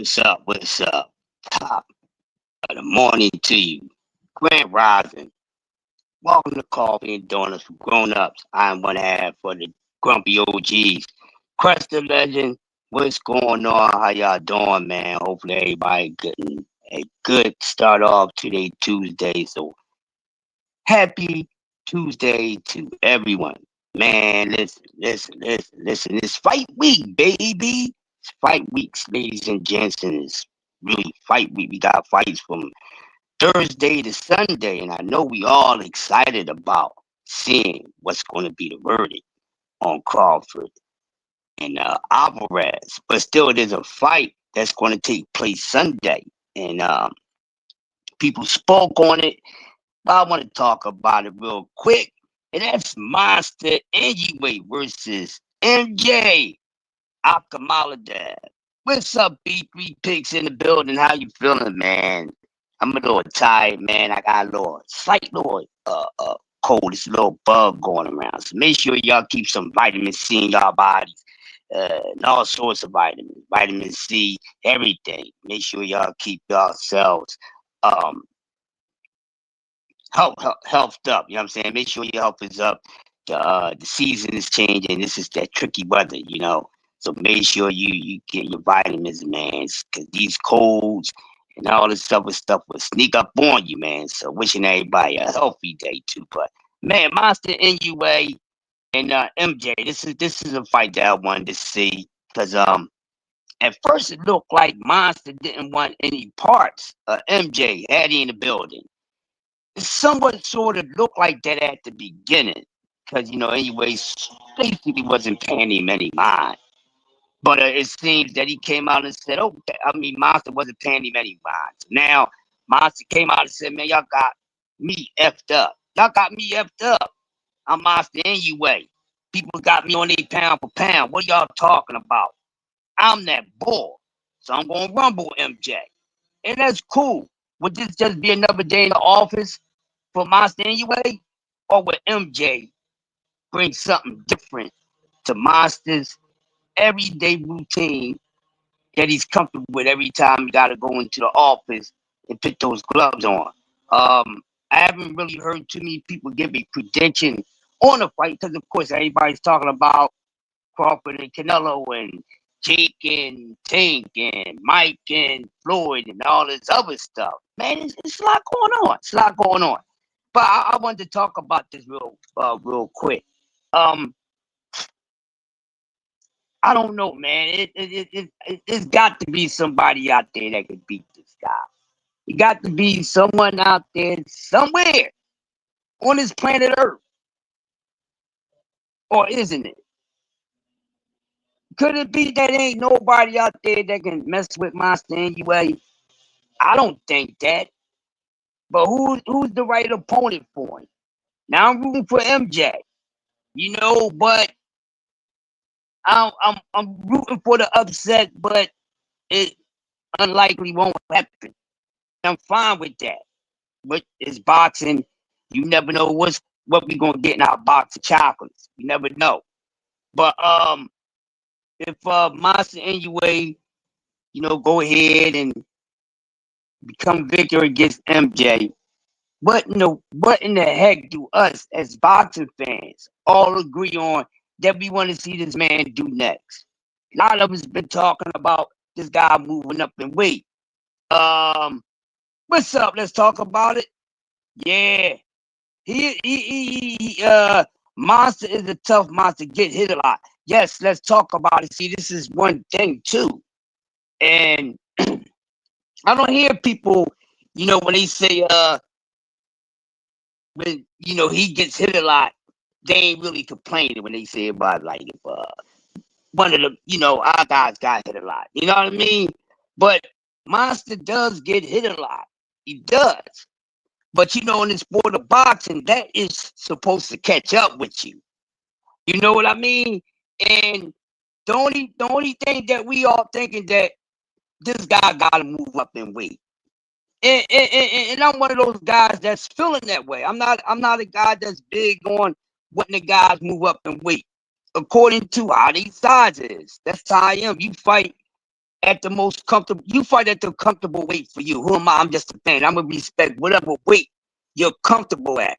What's up? What's up? Top of the morning to you. Grand Rising. Welcome to Coffee and Donuts for Grown Ups. I'm one half for the Grumpy OGs. Crest the Legend. What's going on? How y'all doing, man? Hopefully everybody getting a good start off today, Tuesday. So happy Tuesday to everyone. Man, listen. It's fight week, baby. It's fight weeks, ladies and gents, and it's really fight week. We got fights from Thursday to Sunday, and I know we all excited about seeing what's going to be the verdict on Crawford and Alvarez. But still, there's a fight that's going to take place Sunday, and people spoke on it. But I want to talk about it real quick, and that's Monster Anyway versus MJ Alkamalade. What's up, B3 Pigs in the building? How you feeling, man? I'm a little tired, man. I got a little slight little cold, this little bug going around. So make sure y'all keep some vitamin C in y'all bodies. And all sorts of vitamins, vitamin C, everything. Make sure y'all keep yourselves um healthed up. You know what I'm saying? Make sure your health is up. The season is changing. This is that tricky weather, you know. So make sure you get your vitamins, man, because these colds and all this other stuff will sneak up on you, man. So wishing everybody a healthy day too. But man, Monster NUA and MJ, this is a fight that I wanted to see because at first it looked like Monster didn't want any parts of MJ had he in the building. It somewhat sort of looked like that at the beginning because anyways, basically wasn't paying him any mind. But it seems that he came out and said, "Oh, I mean, Monster wasn't paying him any mind." So now Monster came out and said, "Man, y'all got me effed up. Y'all got me effed up. I'm Monster anyway. People got me on 8 pound for pound. What y'all talking about? I'm that bull. So I'm gonna rumble MJ, and that's cool. Would this just be another day in the office for Monster anyway, or would MJ bring something different to Monster's everyday routine that he's comfortable with every time he got to go into the office and put those gloves on?" I haven't really heard too many people give a prediction on the fight because, of course, everybody's talking about Crawford and Canelo and Jake and Tank and Mike and Floyd and all this other stuff. Man, it's a lot going on. It's a lot going on. But I wanted to talk about this real quick. Um, I don't know, man. It's got to be somebody out there that could beat this guy. It got to be someone out there somewhere on this planet Earth, or isn't it? Could it be that ain't nobody out there that can mess with Monster anyway? I don't think that. But who's the right opponent for him? Now I'm rooting for MJ, but I'm rooting for the upset, but it unlikely won't happen. I'm fine with that. But it's boxing. You never know what we gonna get in our box of chocolates. You never know. But if Monster anyway, go ahead and become victor against MJ, what in the heck do us as boxing fans all agree on that we want to see this man do next? A lot of us been talking about this guy moving up in weight. What's up? Let's talk about it. Yeah, Monster is a tough monster. Get hit a lot. Yes, let's talk about it. See, this is one thing too, and I don't hear people, when they say when he gets hit a lot, they ain't really complaining when they say about like if one of the our guys got hit a lot. You know what I mean? But Monster does get hit a lot. He does. But in the sport of boxing, that is supposed to catch up with you. You know what I mean? And the only thing that we all thinking that this guy gotta move up in weight. And I'm one of those guys that's feeling that way. I'm not a guy that's big on when the guys move up in weight. According to how these size is. That's how I am. You fight at the most comfortable. You fight at the comfortable weight for you. Who am I? I'm just a fan. I'm gonna respect whatever weight you're comfortable at.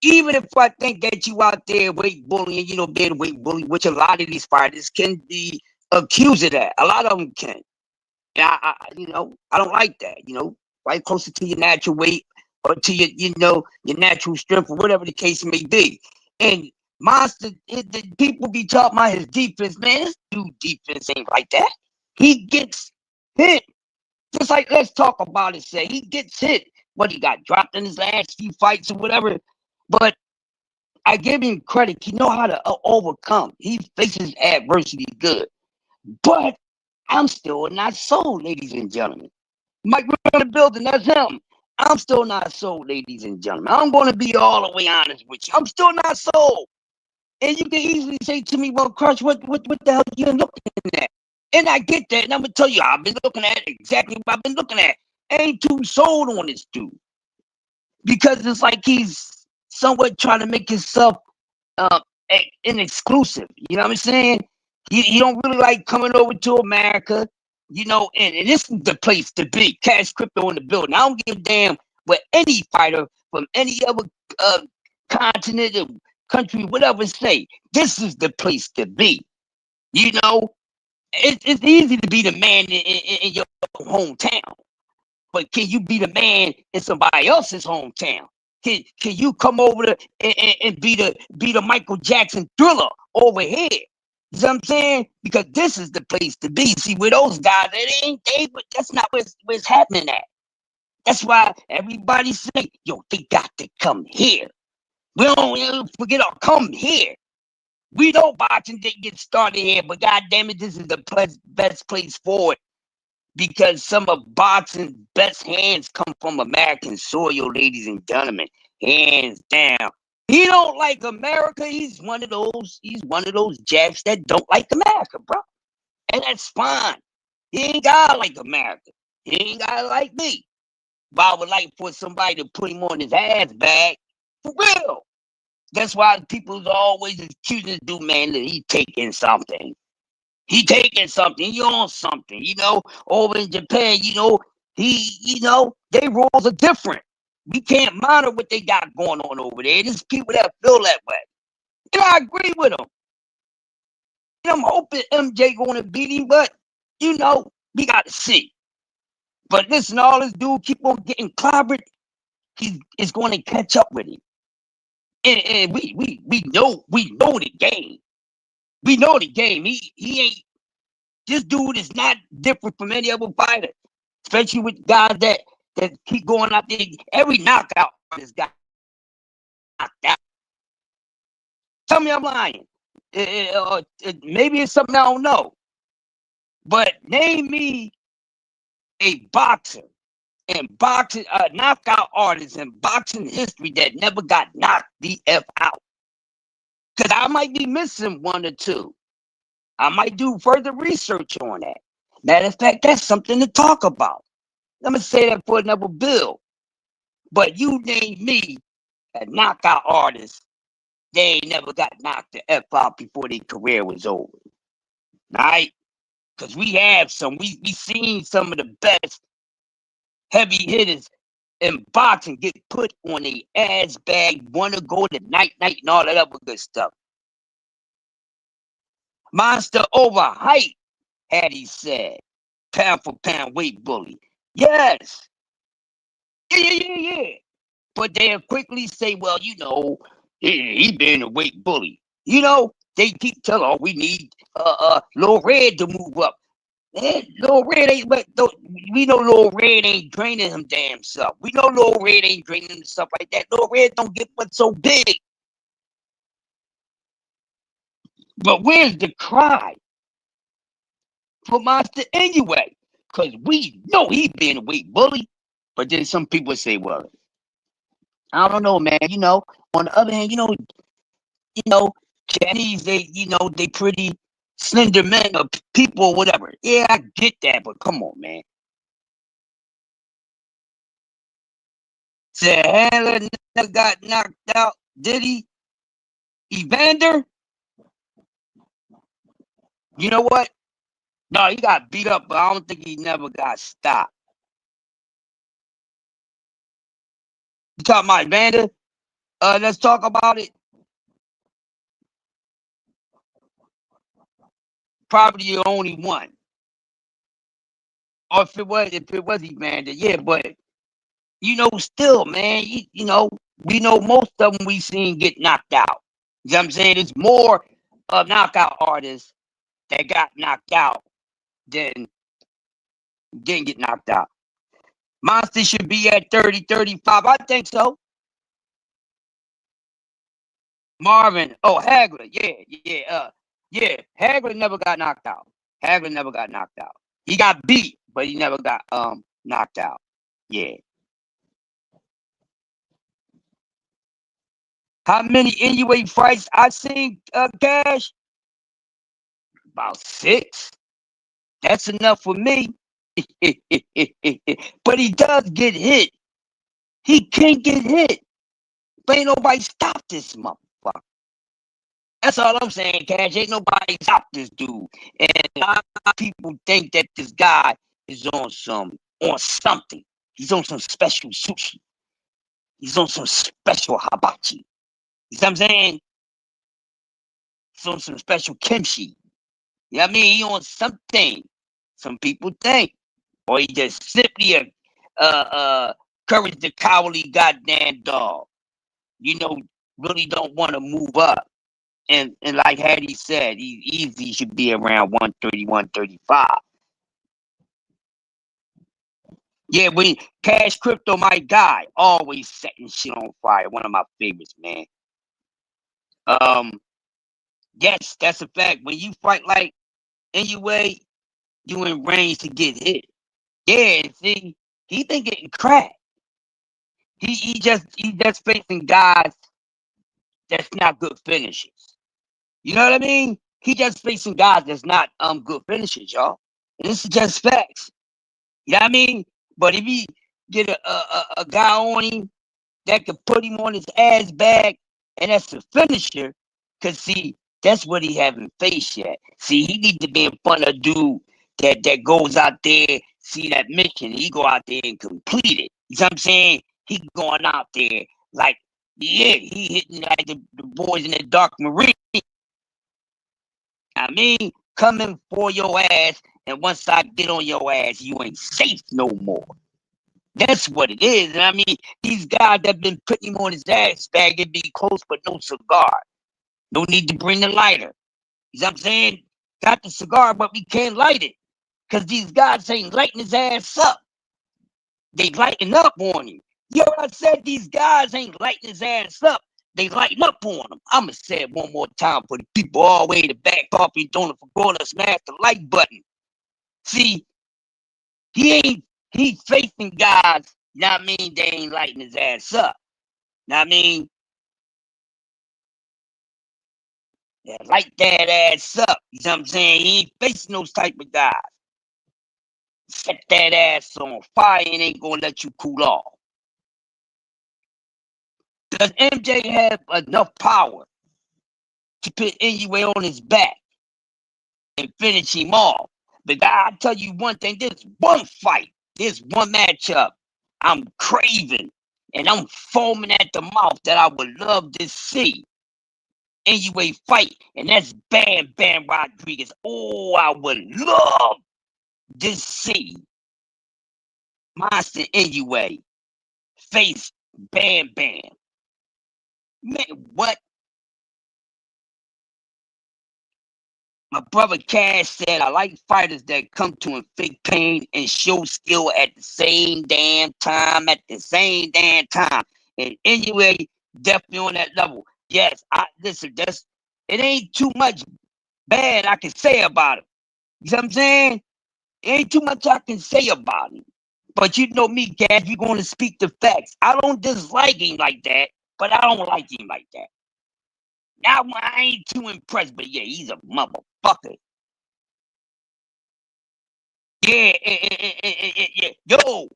Even if I think that you out there weight bullying, being a weight bully, which a lot of these fighters can be accused of that. A lot of them can. And I don't like that. Fight closer to your natural weight or to your natural strength or whatever the case may be. And Monster, the people be talking about his defense, man. This dude defense ain't like that. He gets hit. Just like, let's talk about it, say he gets hit. What, he got dropped in his last few fights or whatever. But I give him credit. He know how to overcome. He faces adversity good. But I'm still not sold, ladies and gentlemen. Mike, we're in the building. That's him. I'm still not sold, ladies and gentlemen. I'm going to be all the way honest with you. I'm still not sold. And you can easily say to me, well, Crush, what the hell you been looking at? And I get that. And I'm going to tell you, I've been looking at exactly what I've been looking at. Ain't too sold on this dude. Because it's like he's somewhat trying to make himself an exclusive. You know what I'm saying? He don't really like coming over to America, and this is the place to be. Cash Crypto in the building. I don't give a damn what any fighter from any other continent or country, whatever, say. This is the place to be. It's easy to be the man in your hometown, but can you be the man in somebody else's hometown? Can you come over to and be the Michael Jackson Thriller over here? You know what I'm saying? Because this is the place to be. See, with those guys, but that's not where it's happening at. That's why everybody say, yo, they got to come here. We don't forget to come here. We know boxing didn't get started here, but God damn it, this is the best place for it. Because some of boxing's best hands come from American soil, ladies and gentlemen. Hands down. He don't like America. He's one of those jacks that don't like America, bro. And that's fine. He ain't gotta like America. He ain't gotta like me. But I would like for somebody to put him on his ass bag. For real. That's why people's always accusing this dude, man, that he taking something. He taking something, he on something, over in Japan, they rules are different. We can't monitor what they got going on over there. There's people that feel that way. And I agree with them. And I'm hoping MJ gonna beat him, but we gotta see. But listen, all this dude keep on getting clobbered, he is going to catch up with him. And we know the game. We know the game. He ain't. This dude is not different from any other fighter, especially with guys that keep going out there. Every knockout this guy knocked out. Tell me I'm lying. Maybe it's something I don't know. But name me a boxer and boxing knockout artist in boxing history that never got knocked the F out. Because I might be missing one or two. I might do further research on that. Matter of fact, that's something to talk about. Let me say that for another bill. But you name me a knockout artist, they ain't never got knocked the F out before their career was over. Right? Because we have some, we seen some of the best heavy hitters in boxing get put on a ass bag, want to go to night and all that other good stuff. Monster overhyped, had he said. Pound for pound weight bully. Yes. Yeah. But they'll quickly say, well, he been a weight bully. They keep telling, oh, we need Lil Red to move up. Man, Lil Red ain't, we know Lil Red ain't draining him damn self. We know Lil Red ain't draining him stuff like that. Lil Red don't get what's so big. But where's the cry for Monster anyway? Because we know he been a weight bully. But then some people say, well, I don't know, man. On the other hand, Chinese, they pretty slender men or people or whatever. Yeah, I get that, but come on, man. Said Handler never got knocked out, did he? Evander? You know what? No, he got beat up, but I don't think he never got stopped. You talking about Evander? Let's talk about it. Probably the only one. Or if it was Evander, yeah, but still, man, we know most of them we seen get knocked out. You know what I'm saying? There's more knockout artists that got knocked out than didn't get knocked out. Monster should be at 30, 35. I think so. Marvin, Hagler, yeah. Hagler never got knocked out. Hagler never got knocked out. He got beat, but he never got knocked out. Yeah. How many NUA fights I seen, Cash? About 6. That's enough for me. But he does get hit. He can't get hit. But ain't nobody stop this motherfucker. That's all I'm saying, Cash. Ain't nobody stop this dude. And a lot of people think that this guy is on something. He's on some special sushi. He's on some special hibachi. You know what I'm saying? He's on some special kimchi. You know what I mean? He on something. Some people think. Or he just simply courage the cowardly goddamn dog. Really don't want to move up. And like Hattie said, he easily should be around 130, 135. Yeah, Cash Crypto, my guy, always setting shit on fire. One of my favorites, man. Yes, that's a fact. When you fight like anyway, you in range to get hit. Yeah, see, he been getting cracked. He just facing guys that's not good finishers. You know what I mean? He just facing guys that's not good finishers, y'all. And this is just facts. You know what I mean? But if he get a guy on him that could put him on his ass back, and that's a finisher, cause see, that's what he haven't faced yet. See, he need to be in front of a dude that goes out there, see that mission, he go out there and complete it. You know what I'm saying? He going out there like, yeah, he hitting like the boys in the Dark Marine. I mean, coming for your ass, and once I get on your ass, you ain't safe no more. That's what it is. And I mean, these guys that been putting him on his ass bag, it be close, but no cigar. No need to bring the lighter. You know what I'm saying? Got the cigar, but we can't light it. Because these guys ain't lighting his ass up. They lighting up on him. You know what I said? These guys ain't lighting his ass up. They lighting up on him. I'm going to say it one more time for the people all the way to back off and don't forget to smash the like button. See, he's facing guys, you know what I mean? They ain't lighting his ass up. You know what I mean? Yeah, light that ass up. You know what I'm saying? He ain't facing those type of guys. Set that ass on fire and ain't gonna let you cool off. Does MJ have enough power to put NUA on his back and finish him off? But I'll tell you one thing, there's one fight, there's one matchup I'm craving and I'm foaming at the mouth that I would love to see NUA fight, and that's Bam Bam Rodriguez. Oh, I would love to see Monster NUA face Bam Bam. Man, what? My brother Cash said, I like fighters that come to inflict pain and show skill at the same damn time, And anyway, definitely on that level. Yes, listen, it ain't too much bad I can say about him. You know what I'm saying? It ain't too much I can say about him. But you know me, Cash, you're going to speak the facts. I don't dislike him like that, but I don't like him like that. Now I ain't too impressed, but yeah, he's a motherfucker. Yeah, yeah. Yo,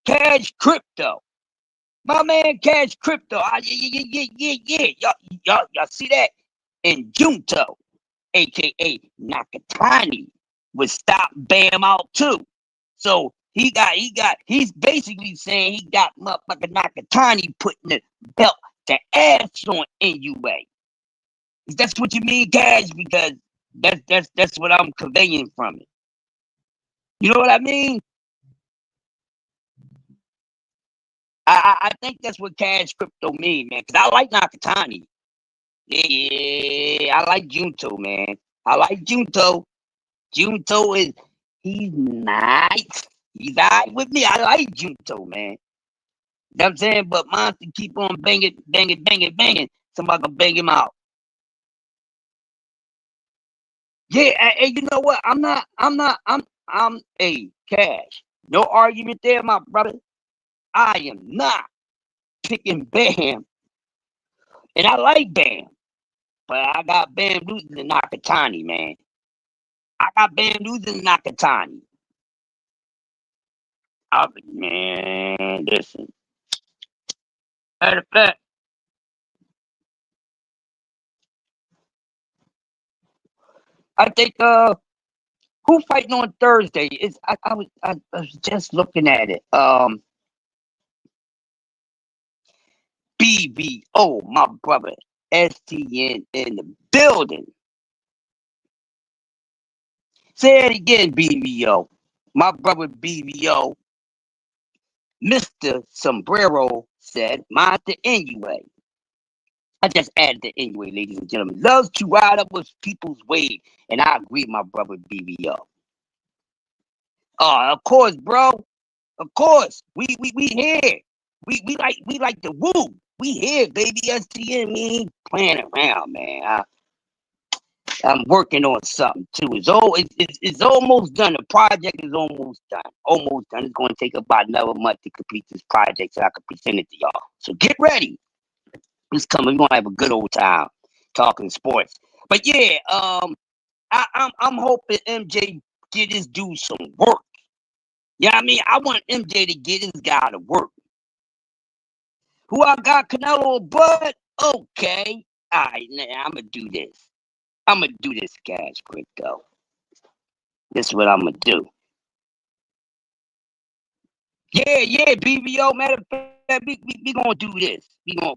Cash Crypto. My man Cash Crypto. Yeah. Y'all see that? and Junto, aka Nakatani, would stop Bam out too. So he's basically saying he got motherfucking Nakatani putting the belt, the ass on NUA. That's what you mean, Cash? Because that's what I'm conveying from it. You know what I mean? I think that's what Cash Crypto mean, man. Cause I like Nakatani. Yeah, I like Junto, man. I like Junto. Junto he's nice. He's alright with me. I like Junto, man. You know what I'm saying? But Monster keep on banging, banging, banging, banging. Somebody gonna bang him out. Yeah, and you know what? I'm a Cash. No argument there, my brother. I am not picking Bam. And I like Bam. But I got Bam losing to Nakatani, man. I got Bam losing to Nakatani. Man, listen. Matter of fact, I think who fighting on Thursday? I was just looking at it. BBO, my brother. STN in the building. Say it again, BBO. My brother BBO, Mr. Sombrero said, mind the anyway. I just added the anyway, ladies and gentlemen. Loves to ride up with people's wave. And I agree, my brother BBO. Of course, bro. Of course. We here. We like the woo. We here, baby. STN, we ain't playing around, man. I'm working on something too. It's almost done. The project is almost done. Almost done. It's going to take about another month to complete this project so I can present it to y'all. So get ready. It's coming. We're gonna have a good old time talking sports. But yeah, I'm hoping MJ get this dude some work. Yeah, I mean, I want MJ to get this guy to work. Who I got, Canelo Bud? Okay. All right, now I'm gonna do this. I'm gonna do this, Cash Crypto. This is what I'm gonna do. Yeah, BBO. Matter of fact, we gonna do this. We gonna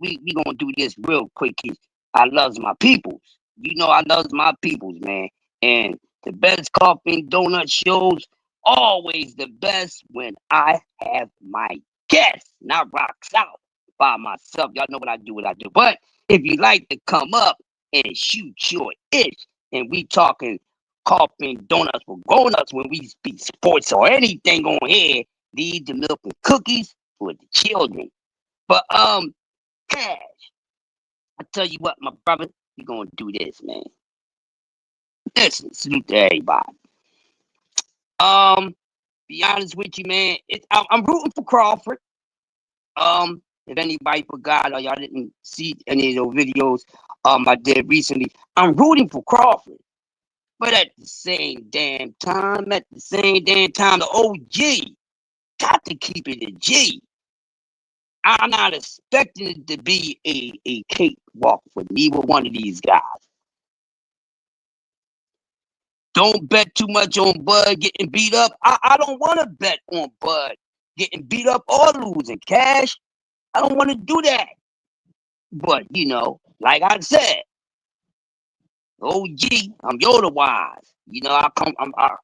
do this real quick. I loves my peoples. You know I loves my peoples, man. And the best coffee and donut shows always the best when I have my guests, not rocks out by myself. Y'all know what I do. But if you like to come up and shoot your itch, and we talking coffee and donuts for grown-ups when we speak sports or anything on here, leave the milk and cookies for the children. But Cash, I tell you what, my brother, we gonna do this, man. Listen, salute to everybody. Be honest with you, man. I'm rooting for Crawford. If anybody forgot or y'all didn't see any of those videos I did recently, I'm rooting for Crawford. But at the same damn time, the OG got to keep it a G. I'm not expecting it to be a cakewalk for neither one of these guys. Don't bet too much on Bud getting beat up. I don't want to bet on Bud getting beat up or losing Cash. I don't want to do that. But, you know, like I said, OG, I'm Yoda wise. You know,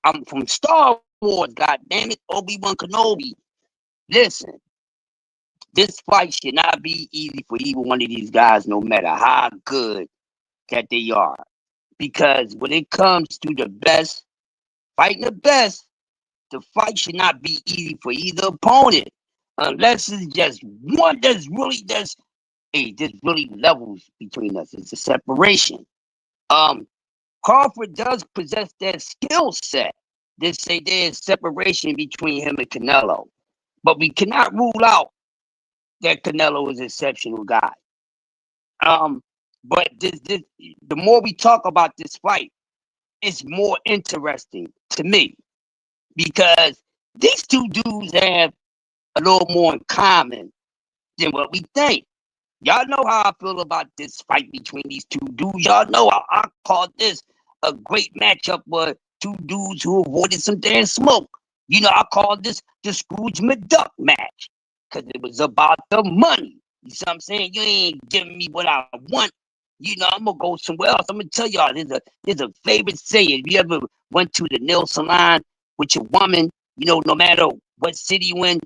I'm from Star Wars, god damn it, Obi-Wan Kenobi. Listen, this fight should not be easy for either one of these guys, no matter how good that they are. Because when it comes to the best, fighting the best, the fight should not be easy for either opponent. Unless it's just one there's really levels between us. It's a separation. Crawford does possess that skill set. They say there's separation between him and Canelo. But we cannot rule out that Canelo is an exceptional guy. But the more we talk about this fight, it's more interesting to me because these two dudes have a little more in common than what we think. Y'all know how I feel about this fight between these two dudes. Y'all know I call this a great matchup where two dudes who avoided some damn smoke. You know, I call this the Scrooge McDuck match because it was about the money. You see what I'm saying? You ain't giving me what I want. You know, I'm gonna go somewhere else. I'm gonna tell y'all there's a favorite saying. If you ever went to the nail salon with your woman, you know, no matter what city you in,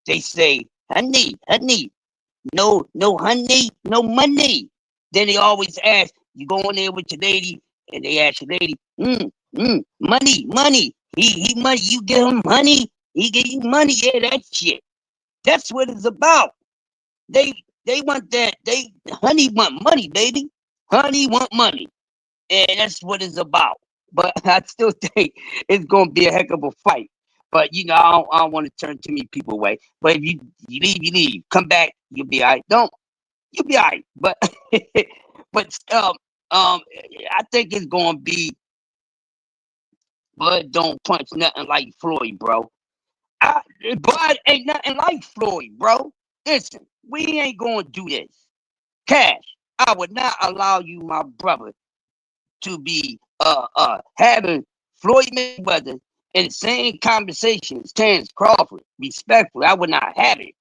they say, honey, no honey, no money. Then they always ask, you go in there with your lady, and they ask your lady, money. He money, you give him money, he give you money. Yeah, that shit. That's what it's about. They they want that. Honey want money, baby. Honey want money, and that's what it's about. But I still think it's gonna be a heck of a fight. But you know, I don't want to turn too many people away. But if you leave. Come back, you'll be all right. Don't you'll be all right. But but I think it's gonna be Bud don't punch nothing like Floyd, bro. I, Bud ain't nothing like Floyd, bro. Listen, we ain't gonna do this. Cash, I would not allow you, my brother, to be having Floyd Mayweather in the same conversation as Terrence Crawford. Respectfully, I would not have it.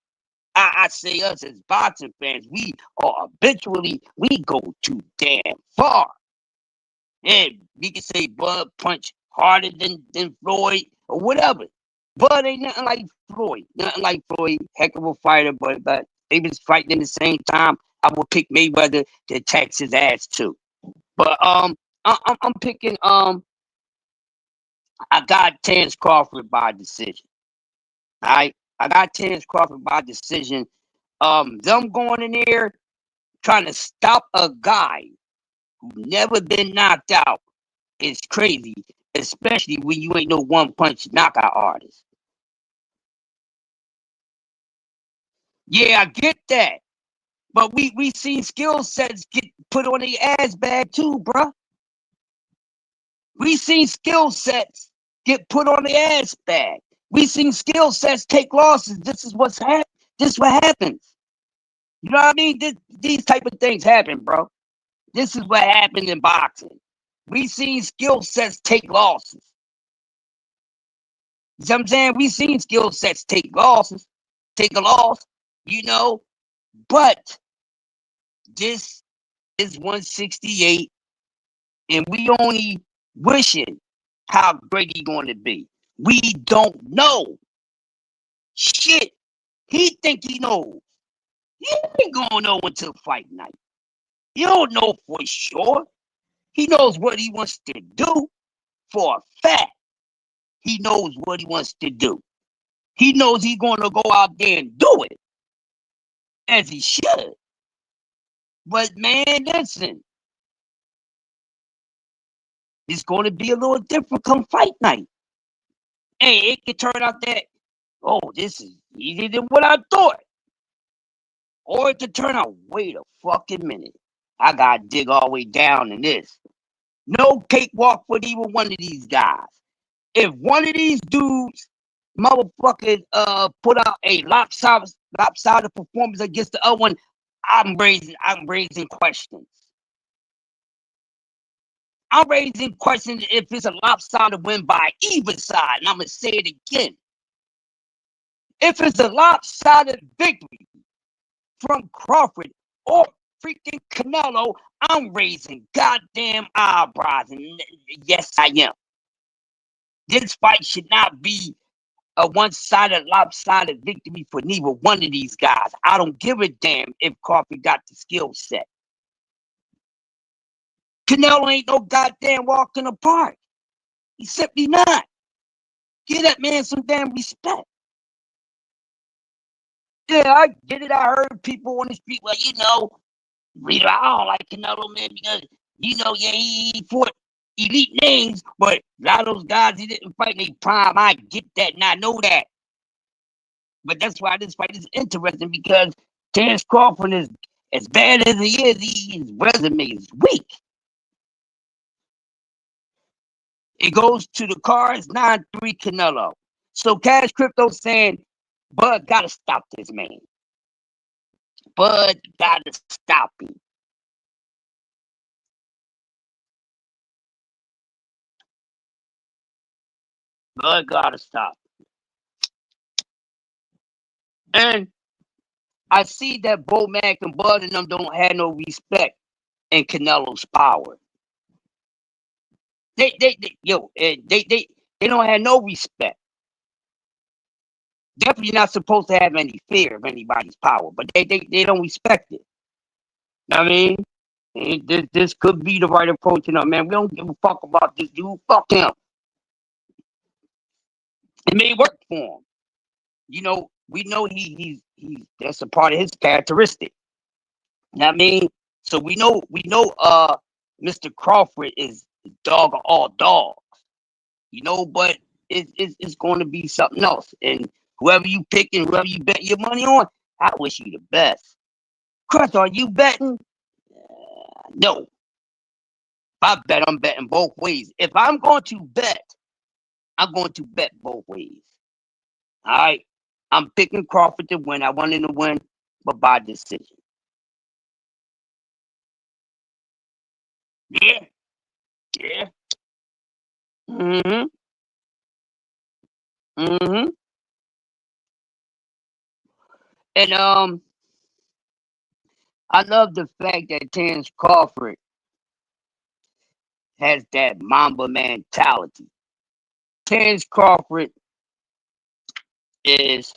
I say us as boxing fans, we are habitually, we go too damn far. And we can say Bud punch harder than Floyd or whatever. Bud ain't nothing like Floyd. Nothing like Floyd. Heck of a fighter, but they was fighting at the same time. I would pick Mayweather to tax his ass too. But I'm picking I got Terrence Crawford by decision. All right. I got Terrence Crawford by decision. Them going in there trying to stop a guy who never been knocked out is crazy, especially when you ain't no one punch knockout artist. Yeah, I get that. But we seen skill sets get put on the ass bag too, bruh. We seen skill sets get put on the ass bag. We seen skill sets take losses. This is this is what happens. You know what I mean? These type of things happen, bro. This is what happened in boxing. We seen skill sets take losses. You know what I'm saying? We seen skill sets take losses, take a loss, you know, but this is 168, and we only wishing how great he going to be. We don't know. Shit. He think he knows. He ain't gonna know until fight night. He don't know for sure. He knows what he wants to do for a fact. He knows what he wants to do. He knows he's gonna go out there and do it as he should. But man, listen, it's gonna be a little different come fight night. Hey, it could turn out that, oh, this is easier than what I thought. Or it could turn out, wait a fucking minute. I gotta dig all the way down in this. No cakewalk for either one of these guys. If one of these dudes motherfuckers put out a lopsided performance against the other one, I'm raising questions. I'm raising questions if it's a lopsided win by either side. And I'm gonna say it again. If it's a lopsided victory from Crawford or freaking Canelo, I'm raising goddamn eyebrows. And yes, I am. This fight should not be a one-sided, lopsided victory for neither one of these guys. I don't give a damn if Crawford got the skill set. Canelo ain't no goddamn walk in the park. He's simply not. Give that man some damn respect. Yeah, I get it. I heard people on the street, well, you know, I don't like Canelo, man, because, you know, yeah, he fought elite names, but a lot of those guys he didn't fight in their prime. I get that, and I know that. But that's why this fight is interesting, because Terrence Crawford is, as bad as he is, his resume is weak. It goes to the cards 9-3 Canelo. So Cash Crypto saying, Bud gotta stop this man. Bud gotta stop him. Bud gotta stop. And I see that Bo Mac and Bud and them don't have no respect in Canelo's power. They don't have no respect. Definitely not supposed to have any fear of anybody's power, but they don't respect it. I mean, this could be the right approach. Man, we don't give a fuck about this dude. Fuck him. It may work for him. We know he's that's a part of his characteristic. I mean, so we know Mr. Crawford is the dog of all dogs. But it's going to be something else. And whoever you pick and whoever you bet your money on, I wish you the best. Chris, are you betting? No. If I bet, I'm betting both ways. If I'm going to bet, I'm going to bet both ways. All right. I'm picking Crawford to win. I want him to win, but by decision. Yeah. Yeah. Mm-hmm. Mm-hmm. And I love the fact that Terrence Crawford has that Mamba mentality. Terrence Crawford is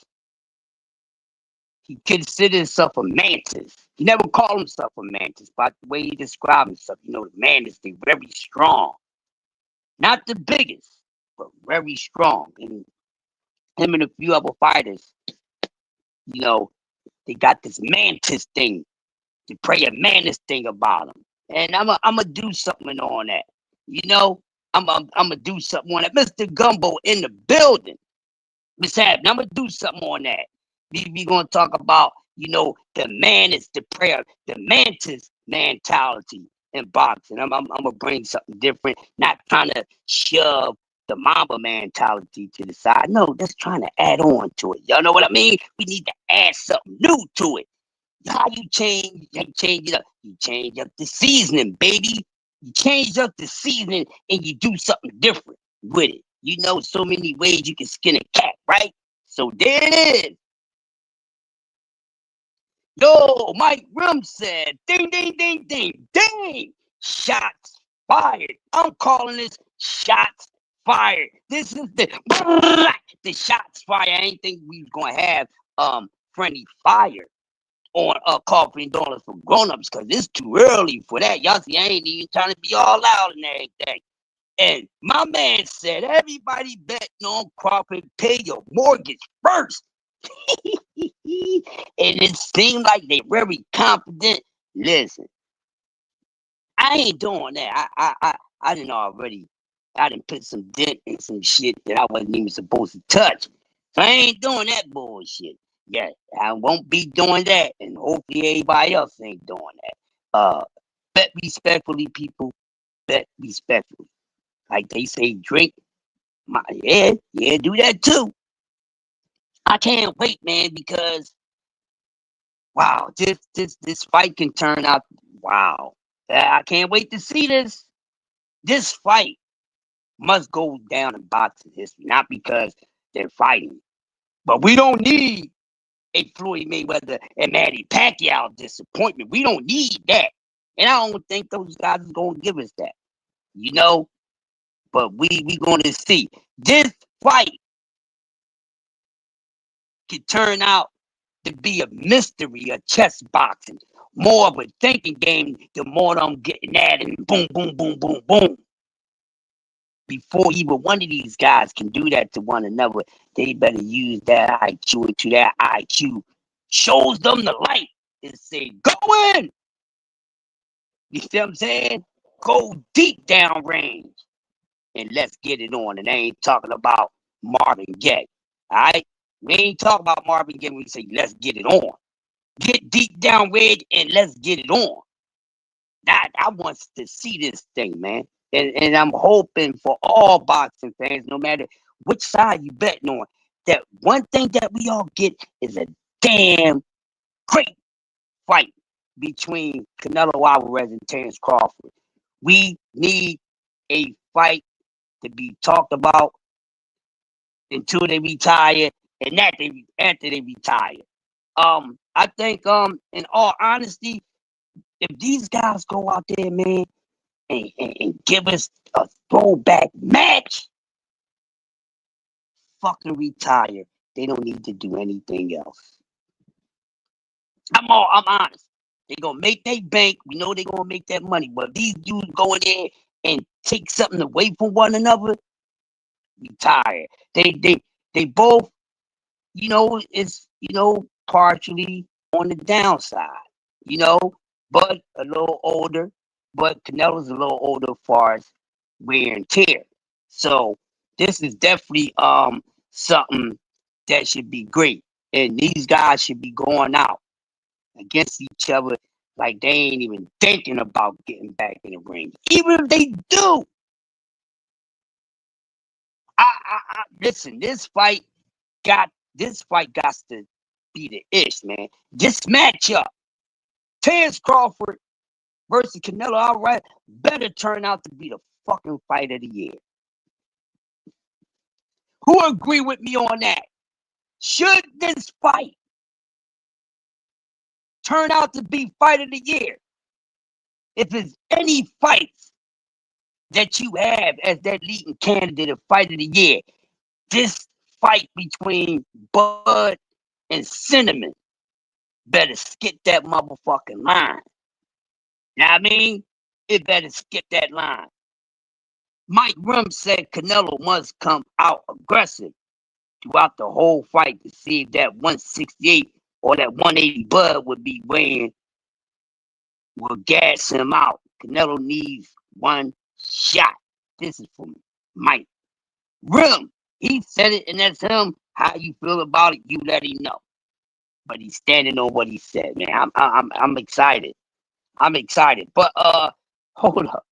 he considers himself a mantis. He never called himself a mantis, but the way he described himself, the mantis, they very strong. Not the biggest, but very strong. And him and a few other fighters, they got this mantis thing, the prayer mantis thing about them. And I'm gonna do something on that. I'm gonna do something on that. Mr. Gumbo in the building. Miss Happening. I'm gonna do something on that. We gonna talk about, the man is the prayer, the mantis mentality in boxing. I'm gonna bring something different, not trying to shove the Mamba mentality to the side. No, just trying to add on to it. Y'all know what I mean? We need to add something new to it. How you change it up. You change up the seasoning, baby. You change up the seasoning and you do something different with it. So many ways you can skin a cat, right? So there it is. Yo, Mike Rim said, ding, ding, ding, ding, ding. Shots fired. I'm calling this shots fired. This is the shots fired. I ain't think we was gonna have friendly fire on coffee and donuts for grown-ups because it's too early for that. Y'all see, I ain't even trying to be all out and everything. And my man said, everybody betting on Crawford, pay your mortgage first. And it seemed like they very confident. Listen, I ain't doing that. I didn't already. I didn't put some dent in some shit that I wasn't even supposed to touch. So I ain't doing that bullshit. Yeah, I won't be doing that, and hopefully everybody else ain't doing that. Bet respectfully, people. Bet respectfully. Like they say, drink. Yeah, do that too. I can't wait, man, because wow, this fight can turn out. Wow, I can't wait to see this. This fight must go down in boxing history, not because they're fighting, but we don't need a Floyd Mayweather and Manny Pacquiao disappointment. We don't need that, and I don't think those guys are gonna give us that, But we going to see this fight can turn out to be a mystery of chess boxing, more of a thinking game. The more I'm getting at, and boom, boom, boom, boom, boom. Before even one of these guys can do that to one another, they better use that IQ into that IQ. Shows them the light and say, go in. You see what I'm saying? Go deep down range and let's get it on. And I ain't talking about Marvin Gaye. All right? We ain't talking about Marvin Gaye when we say let's get it on. Get deep down range and let's get it on. I want to see this thing, man. And I'm hoping for all boxing fans, no matter which side you betting on, that one thing that we all get is a damn great fight between Canelo Alvarez and Terence Crawford. We need a fight to be talked about until they retire, and after they retire. I think in all honesty, if these guys go out there, man, and give us a throwback match, fucking retire. They don't need to do anything else. I'm honest. They gonna make their bank. We know they gonna make that money. But these dudes go in there and take something away from one another, retire. They both, it's partially on the downside, you know, but a little older. But Canelo's a little older as far as wear and tear. So this is definitely something that should be great. And these guys should be going out against each other like they ain't even thinking about getting back in the ring. Even if they do, listen, this fight got to be the ish, man. This matchup, Terence Crawford versus Canelo Alvarez, better turn out to be the fucking fight of the year. Who agree with me on that? Should this fight turn out to be fight of the year? If there's any fights that you have as that leading candidate of fight of the year, this fight between Bud and Cinnamon better skip that motherfucking line. You know what I mean? It better skip that line. Mike Rim said Canelo must come out aggressive throughout the whole fight to see if that 168 or that 180 Bud would be weighing will gas him out. Canelo needs one shot. This is from Mike Rim. He said it, and that's him. How you feel about it, you let him know. But he's standing on what he said, man. I'm excited. I'm excited. But hold up.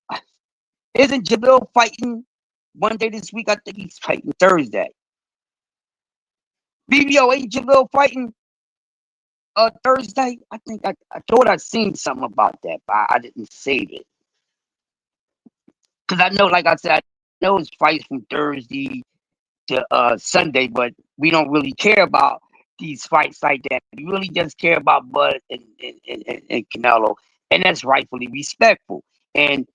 Isn't Jalil fighting one day this week? I think he's fighting Thursday. BBO, ain't Jalil fighting Thursday? I think I thought I seen something about that, but I didn't save it. Because I know, like I said, I know it's fights from Thursday to Sunday, but we don't really care about these fights like that. We really just care about Bud and Canelo, and that's rightfully respectful. And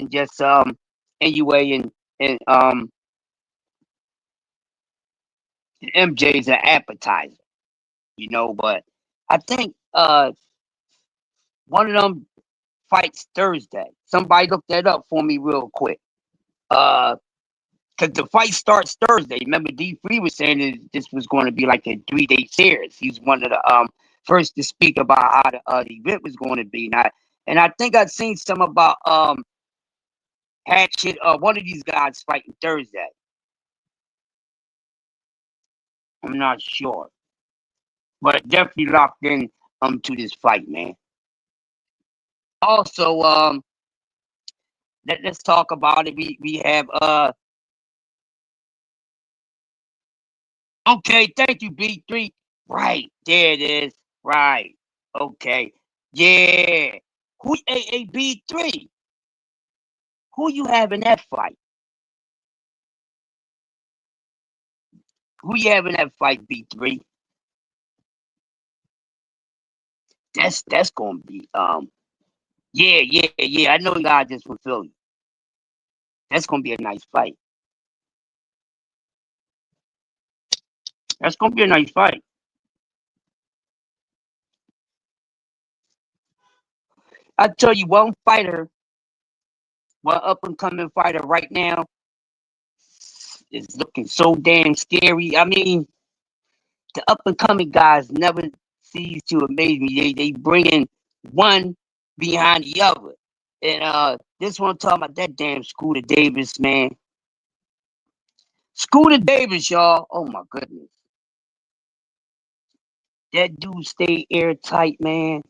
just NUA and MJ is an appetizer, but I think one of them fights Thursday. Somebody look that up for me real quick. Because the fight starts Thursday. Remember, D3 was saying that this was going to be like a 3-day series. He's one of the first to speak about how the event was going to be. And I think I've seen some about Hatchet, one of these guys fighting Thursday. I'm not sure, but definitely locked in to this fight, man. Also, let's talk about it. We have okay, thank you, B3. Right, there it is. Right. Okay. Yeah. Who B3? Who you have in that fight? Who you have in that fight, B3? That's gonna be yeah. I know you guys just from Philly. That's gonna be a nice fight. That's gonna be a nice fight. I tell you, one up and coming fighter right now is looking so damn scary. I mean, the up and coming guys never cease to amaze me. They bring in one behind the other. And this one talking about that damn Scooter Davis, man. Scooter Davis, y'all. Oh my goodness. That dude stay airtight, man.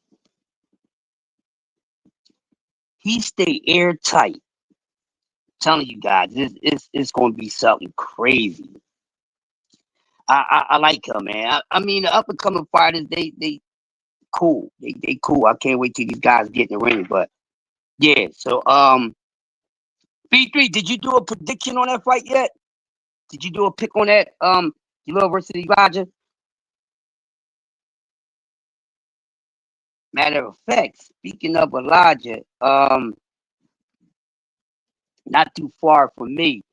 He stay airtight. I'm telling you guys, it's gonna be something crazy. I like him, man. I mean, the up and coming fighters, they cool. They cool. I can't wait till these guys get in the ring. But yeah, so B3, did you do a prediction on that fight yet? Did you do a pick on that Jalil versus Elijah? Matter of fact, speaking of Elijah, not too far from me,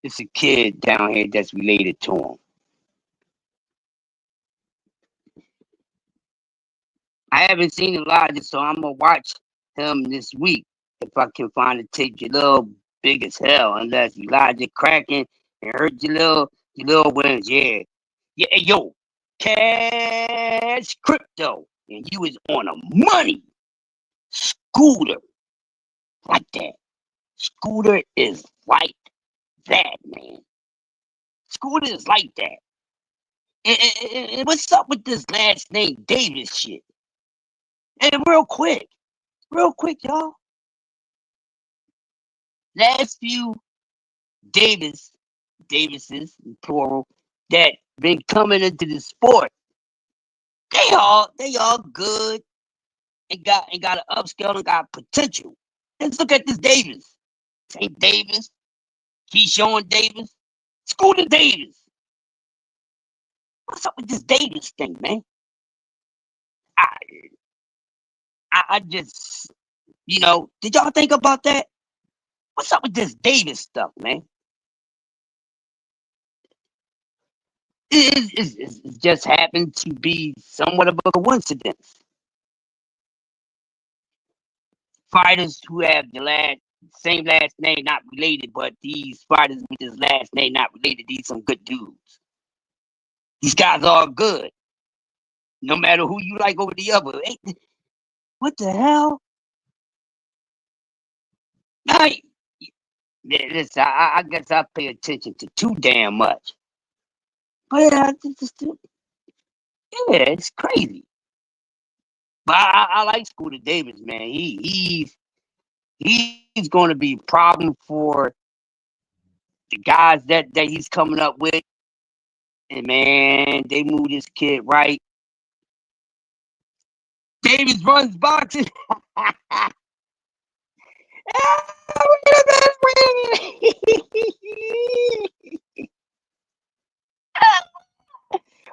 it's a kid down here that's related to him. I haven't seen Elijah, so I'm gonna watch him this week if I can find a tape. Jalil big as hell, unless Elijah cracking and hurt Jalil. Jalil wins, yeah. Yeah, hey, yo, cash crypto, and you was on a money scooter like that. Scooter is like that, man. Scooter is like that. And what's up with this last name Davis shit? And real quick, y'all. Last few Davises, plural, that been coming into the sport, they all good and got an upscale and got potential. Let's look at this Davis. St. Davis, Keyshawn Davis, Scooter Davis. What's up with this Davis thing, man? I just, did y'all think about that? What's up with this Davis stuff, man? It just happened to be somewhat of a coincidence. Fighters who have the same last name, not related, but these fighters with this last name, not related, these some good dudes. These guys are good. No matter who you like over the other. What the hell? Listen, I guess I pay attention to too damn much. But it's crazy. But I like Scooter Davis, man. He's going to be a problem for the guys that he's coming up with. And man, they move this kid right. Davis runs boxing.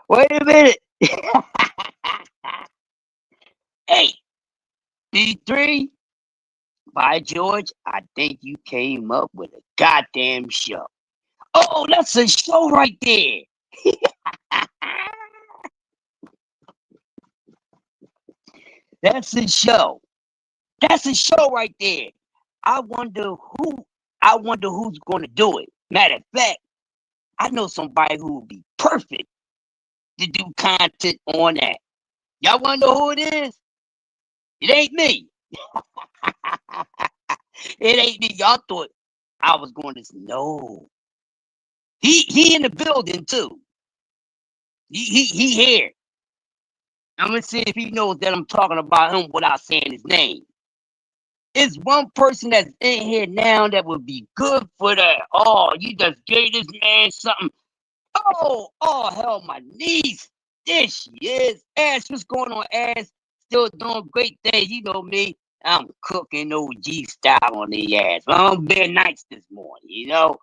Wait a minute. Hey, D3, by George, I think you came up with a goddamn show. Oh, that's a show right there. That's a show. That's a show right there. I wonder who's going to do it. Matter of fact, I know somebody who would be perfect to do content on that. Y'all want to know who it is? It ain't me. It ain't me. Y'all thought I was going to say, no. He in the building too. He here. I'm gonna see if he knows that I'm talking about him without saying his name. It's one person that's in here now that would be good for that. Oh, you just gave this man something. Oh, hell, my niece. There she is. Ash, what's going on, Ash? Still doing great things. You know me. I'm cooking OG style on the ass. I'm very nice this morning,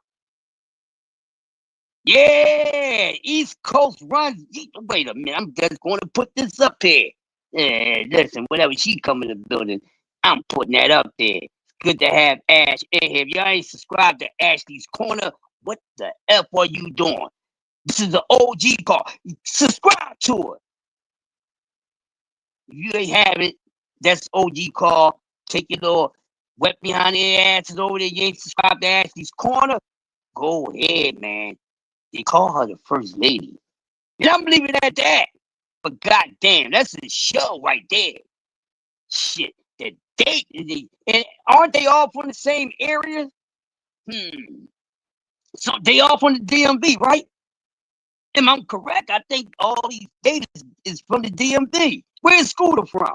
Yeah, East Coast runs. Wait a minute, I'm just going to put this up here. Yeah, listen, whenever she come in the building, I'm putting that up there. It's good to have Ash in here. If y'all ain't subscribed to Ashley's Corner, what the F are you doing? This is an OG call. Subscribe to it. If you ain't have it, that's OG call. Take your little wet behind their asses over there. You ain't subscribed to Ashley's Corner? Go ahead, man. They call her the first lady. And I'm leaving it at that. But goddamn, that's a show right there. Shit. And aren't they all from the same area? So they all from the DMV, right? Am I correct? I think all these Davis is from the DMV. Where's Scooter from?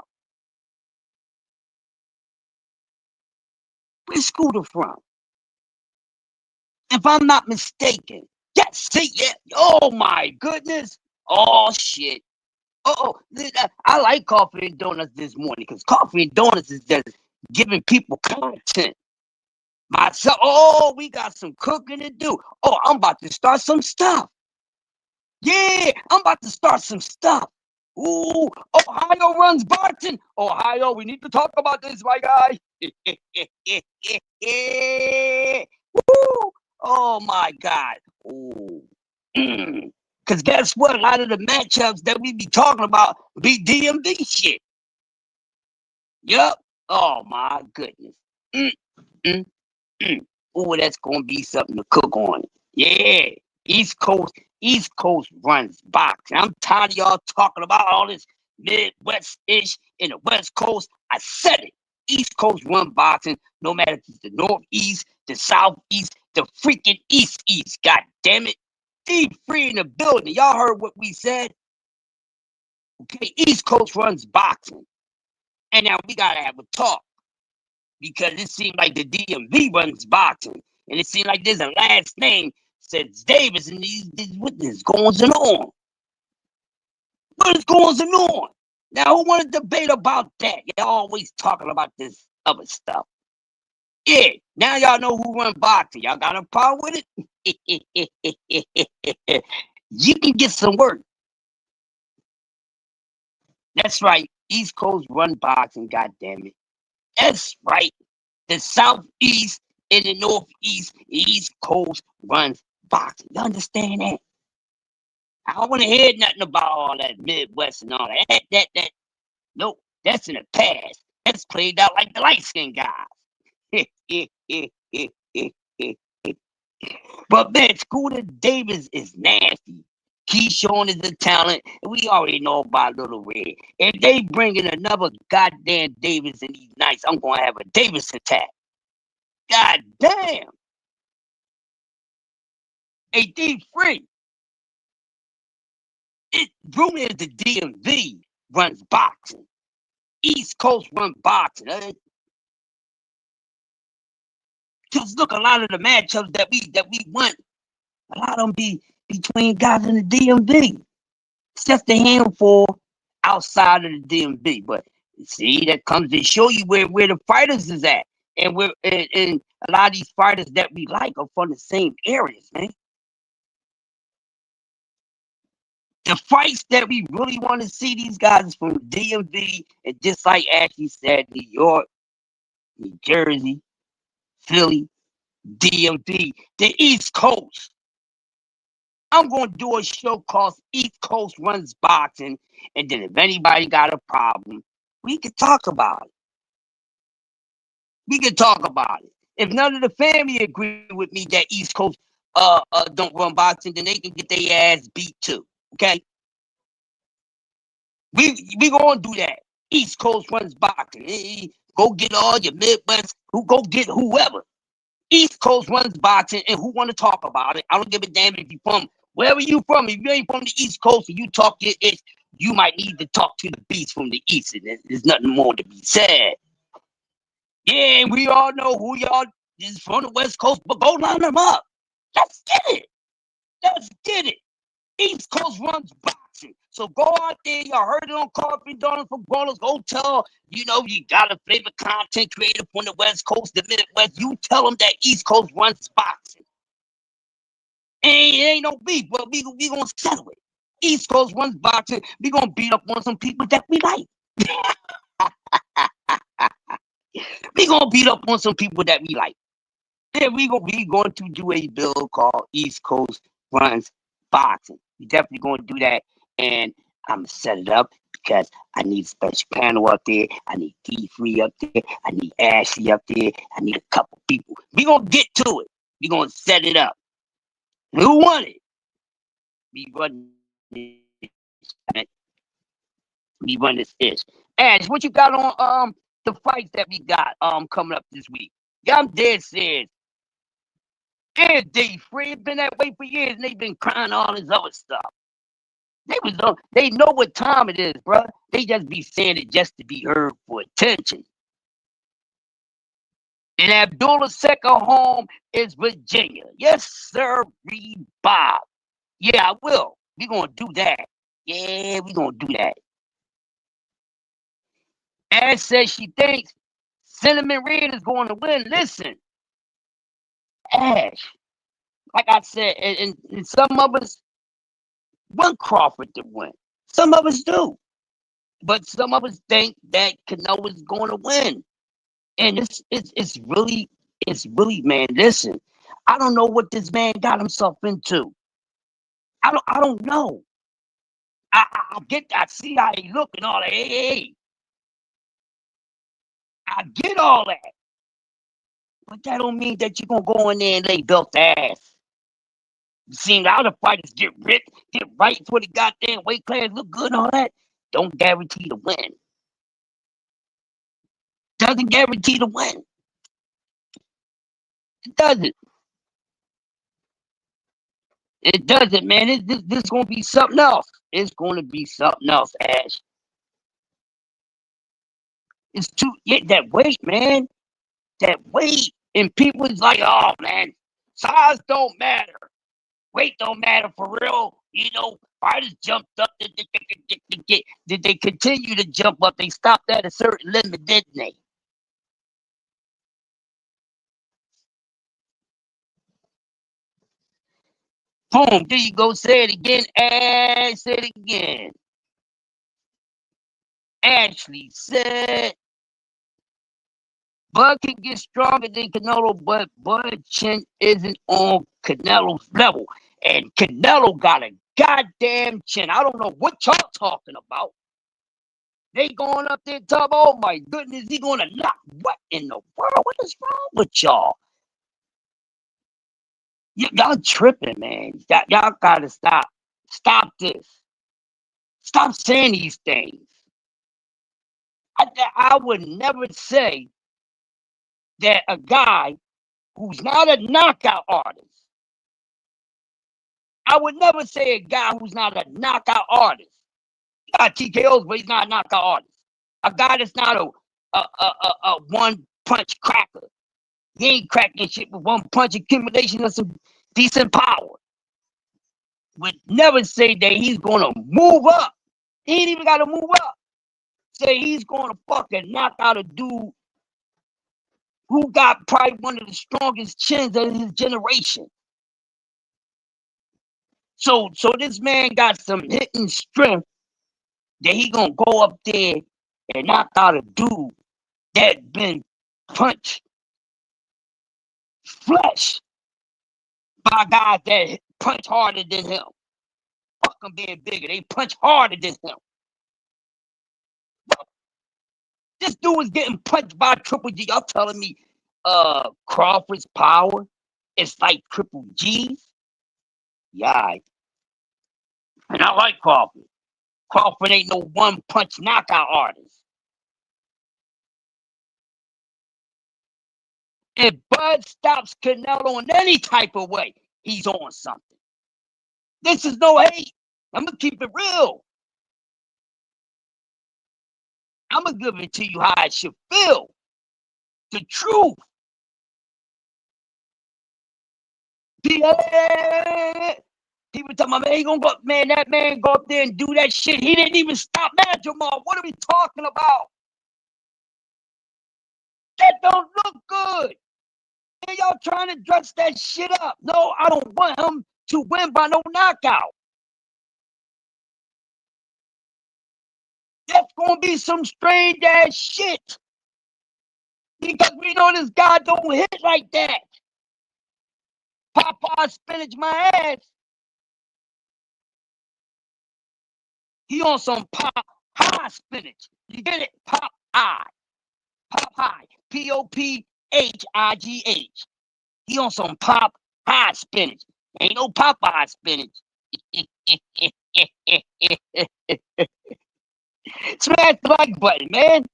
Where's Scooter from? If I'm not mistaken. Yes, see, yeah. Oh my goodness. Oh shit. I like coffee and donuts this morning because coffee and donuts is just giving people content. Myself, we got some cooking to do. Oh, I'm about to start some stuff. Yeah, I'm about to start some stuff. Ooh, Ohio runs Barton. Ohio, we need to talk about this, my guy. Woo! Oh my God. Ooh. Because guess what? A lot of the matchups that we be talking about be DMV shit. Yup. Oh my goodness. Mm, mm, mm. Oh, that's gonna be something to cook on. Yeah. East Coast runs boxing. I'm tired of y'all talking about all this Midwest-ish in the West Coast. I said it. East Coast run boxing, no matter if it's the Northeast, the Southeast, the freaking East. God damn it. D3 in the building. Y'all heard what we said? Okay, East Coast runs boxing. And now we gotta have a talk. Because it seemed like the DMV runs boxing. And it seemed like there's a last name says Davis, and what is going on? What is going on? Now, who want to debate about that? Y'all always talking about this other stuff. Yeah, now y'all know who run boxing. Y'all got a problem with it? You can get some work. That's right. East Coast run boxing, goddammit. That's right. The Southeast and the Northeast, East Coast runs boxing. You understand that? I don't want to hear nothing about all that Midwest and all that. Nope, that's in the past. That's played out like the light skinned guys. But man, Scooter Davis is nasty. Keyshawn is a talent. We already know about Little Red. If they bring in another goddamn Davis in these nights, I'm gonna have a Davis attack. God damn. A D3. Rumor is the DMV runs boxing. East Coast run boxing. Just look, a lot of the matchups that we want, a lot of them be between guys in the DMV. It's just a handful outside of the DMV. But see, that comes to show you where the fighters is at. And and a lot of these fighters that we like are from the same areas, man. The fights that we really want to see these guys is from DMV, and just like Ashley said, New York, New Jersey, Philly, DMV, the East Coast. I'm going to do a show called East Coast Runs Boxing, and then if anybody got a problem, we can talk about it. We can talk about it. If none of the family agree with me that East Coast don't run boxing, then they can get their ass beat too. Okay? We gonna do that. East Coast runs boxing. Hey, go get all your Midwest. Go get whoever. East Coast runs boxing, and who want to talk about it? I don't give a damn if you from wherever you from. If you ain't from the East Coast and you talk your ish, you might need to talk to the beast from the East, and there's nothing more to be said. Yeah, we all know who y'all is from the West Coast, but go line them up. Let's get it. Let's get it. East Coast runs boxing. So go out there. Y'all heard it on Coffee Donuts for Grown-ups. Go tell, you got a favorite content creator from the West Coast, the Midwest. You tell them that East Coast runs boxing. It ain't no beef, but we going to settle it. East Coast runs boxing. We going to beat up on some people that we like. We going to beat up on some people that we like. Then we going to do a bill called East Coast Runs Boxing. We definitely going to do that, and I'm going to set it up because I need a special panel up there. I need D3 up there. I need Ashley up there. I need a couple people. We going to get to it. We going to set it up. Who won it? We run this ish. Ash, what you got on the fights that we got coming up this week? Yeah, I'm dead serious. And D3 been that way for years, and they've been crying all this other stuff. They know what time it is, bro. They just be saying it just to be heard for attention. And Abdullah's second home is Virginia. Yes, sir, Bob. Yeah, I will. We're gonna do that. Yeah, we gonna do that. Ash says she thinks Cinnamon Red is going to win. Listen, Ash, like I said, and some of us want Crawford to win. Some of us do. But some of us think that Canelo's going to win. And it's really, man, listen, I don't know what this man got himself into. I don't know. I see how he look and all that. Hey, I get all that. But that don't mean that you're gonna go in there and lay belt ass. You seen the other fighters get ripped, get right for the goddamn weight class, look good and all that. Don't guarantee to win. Doesn't guarantee to win. It doesn't. It doesn't, man. This gonna be something else. It's gonna be something else, Ash. It's too that weight, man. That weight. And people's like, oh man, size don't matter. Weight don't matter for real. You know, fighters jumped up. Did they continue to jump up? They stopped at a certain limit, didn't they? Boom, there you go. Say it again. Say it again. Ashley said Bud can get stronger than Canelo, but Bud chin isn't on Canelo's level. And Canelo got a goddamn chin. I don't know what y'all talking about. They going up there talking, oh my goodness, he gonna knock what in the world? What is wrong with y'all? Y'all tripping, man. Y'all gotta stop. Stop this. Stop saying these things. I would never say that a guy who's not a knockout artist. I would never say a guy who's not a knockout artist. He got TKOs, but he's not a knockout artist. A guy that's not a one punch cracker. He ain't cracking shit with one punch accumulation of some decent power. Would never say that he's gonna move up. He ain't even gotta move up. Say he's gonna fucking knock out a dude who got probably one of the strongest chins of his generation. So this man got some hitting strength that he gonna go up there and knock out a dude that been punched flesh by guys that punch harder than him. Fuck them being bigger. They punch harder than him. This dude was getting punched by Triple G. Y'all telling me Crawford's power is like Triple G's? Yeah. And I like Crawford. Crawford ain't no one punch knockout artist. If Bud stops Canelo in any type of way, he's on something. This is no hate. I'm going to keep it real. I'm going to give it to you how it should feel. The truth. Yeah. People talking about, man, he gonna go, man, that man go up there and do that shit. He didn't even stop that, Jamal. What are we talking about? That don't look good. And y'all trying to dress that shit up. No, I don't want him to win by no knockout. That's gonna be some strange ass shit. Because we know this guy don't hit like that. Popeye spinach my ass. He on some pop high spinach. You get it? Pop eye. Pop high. Pophigh. He on some pop high spinach. Ain't no Popeye spinach. Smash the like button, man.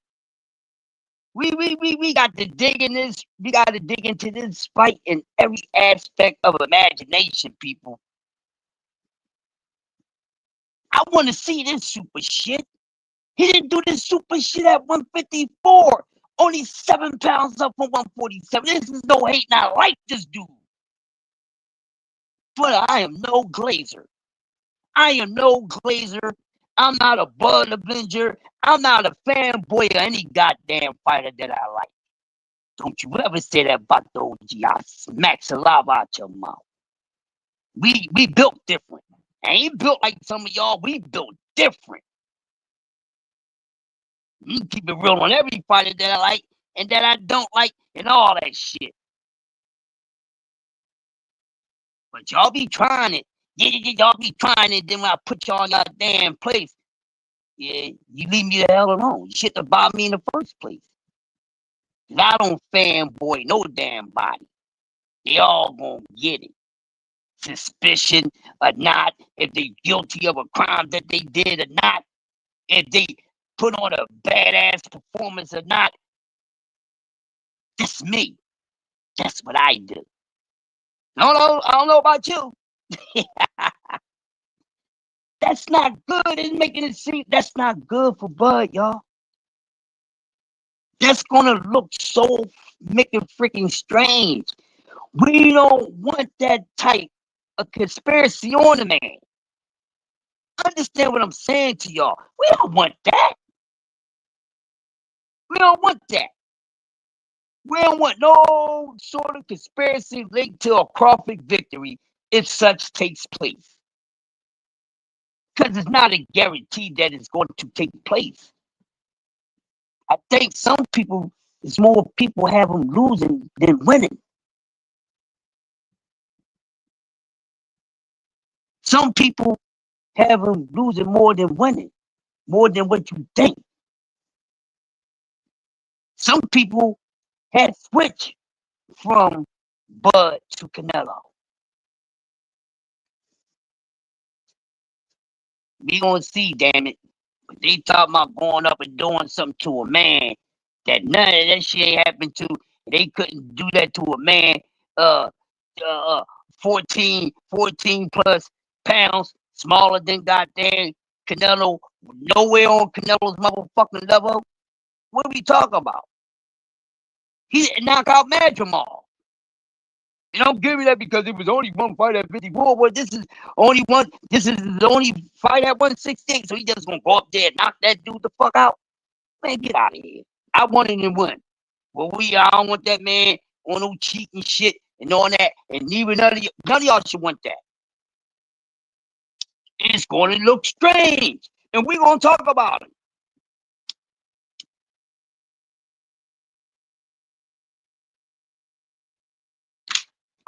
We got to dig in this. We got to dig into this fight in every aspect of imagination, people. I want to see this super shit. He didn't do this super shit at 154. Only 7 pounds up from 147. This is no hate. I like this dude. But I am no glazer. I am no glazer. I'm not a Bud Avenger. I'm not a fanboy of any goddamn fighter that I like. Don't you ever say that about the OG. I smack saliva out your mouth. We built different. I ain't built like some of y'all. We built different. You keep it real on every fighter that I like and that I don't like and all that shit. But y'all be trying it. Yeah, y'all be trying it. Then when I put y'all in your damn place, yeah, you leave me the hell alone. You shouldn't have bothered me in the first place. I don't fanboy no damn body. They all gonna get it. Suspicion or not, if they guilty of a crime that they did or not, if they put on a badass performance or not. That's me. That's what I do. I don't know about you. That's not good. It's making it seem that's not good for Bud, y'all. That's gonna look so making freaking strange. We don't want that type of conspiracy on the man. Understand what I'm saying to y'all? We don't want that. We don't want that. We don't want no sort of conspiracy linked to a Crawford victory if such takes place. Because it's not a guarantee that it's going to take place. I think some people, it's more people have them losing than winning. Some people have them losing more than winning, more than what you think. Some people had switched from Bud to Canelo. We gonna see, damn it. But they talking about going up and doing something to a man that none of that shit ain't happened to. They couldn't do that to a man. Uh, 14 plus pounds smaller than goddamn Canelo. Nowhere on Canelo's motherfucking level. What are we talking about? He didn't knock out Madrimal. And don't give me that because it was only one fight at 54. Well, this is only one. This is the only fight at 168. So he just gonna go up there and knock that dude the fuck out. Man, get out of here. I wanted him to win. Well, I don't want that man on no cheating shit and all that. And even none of y'all should want that. It's going to look strange. And we're going to talk about it.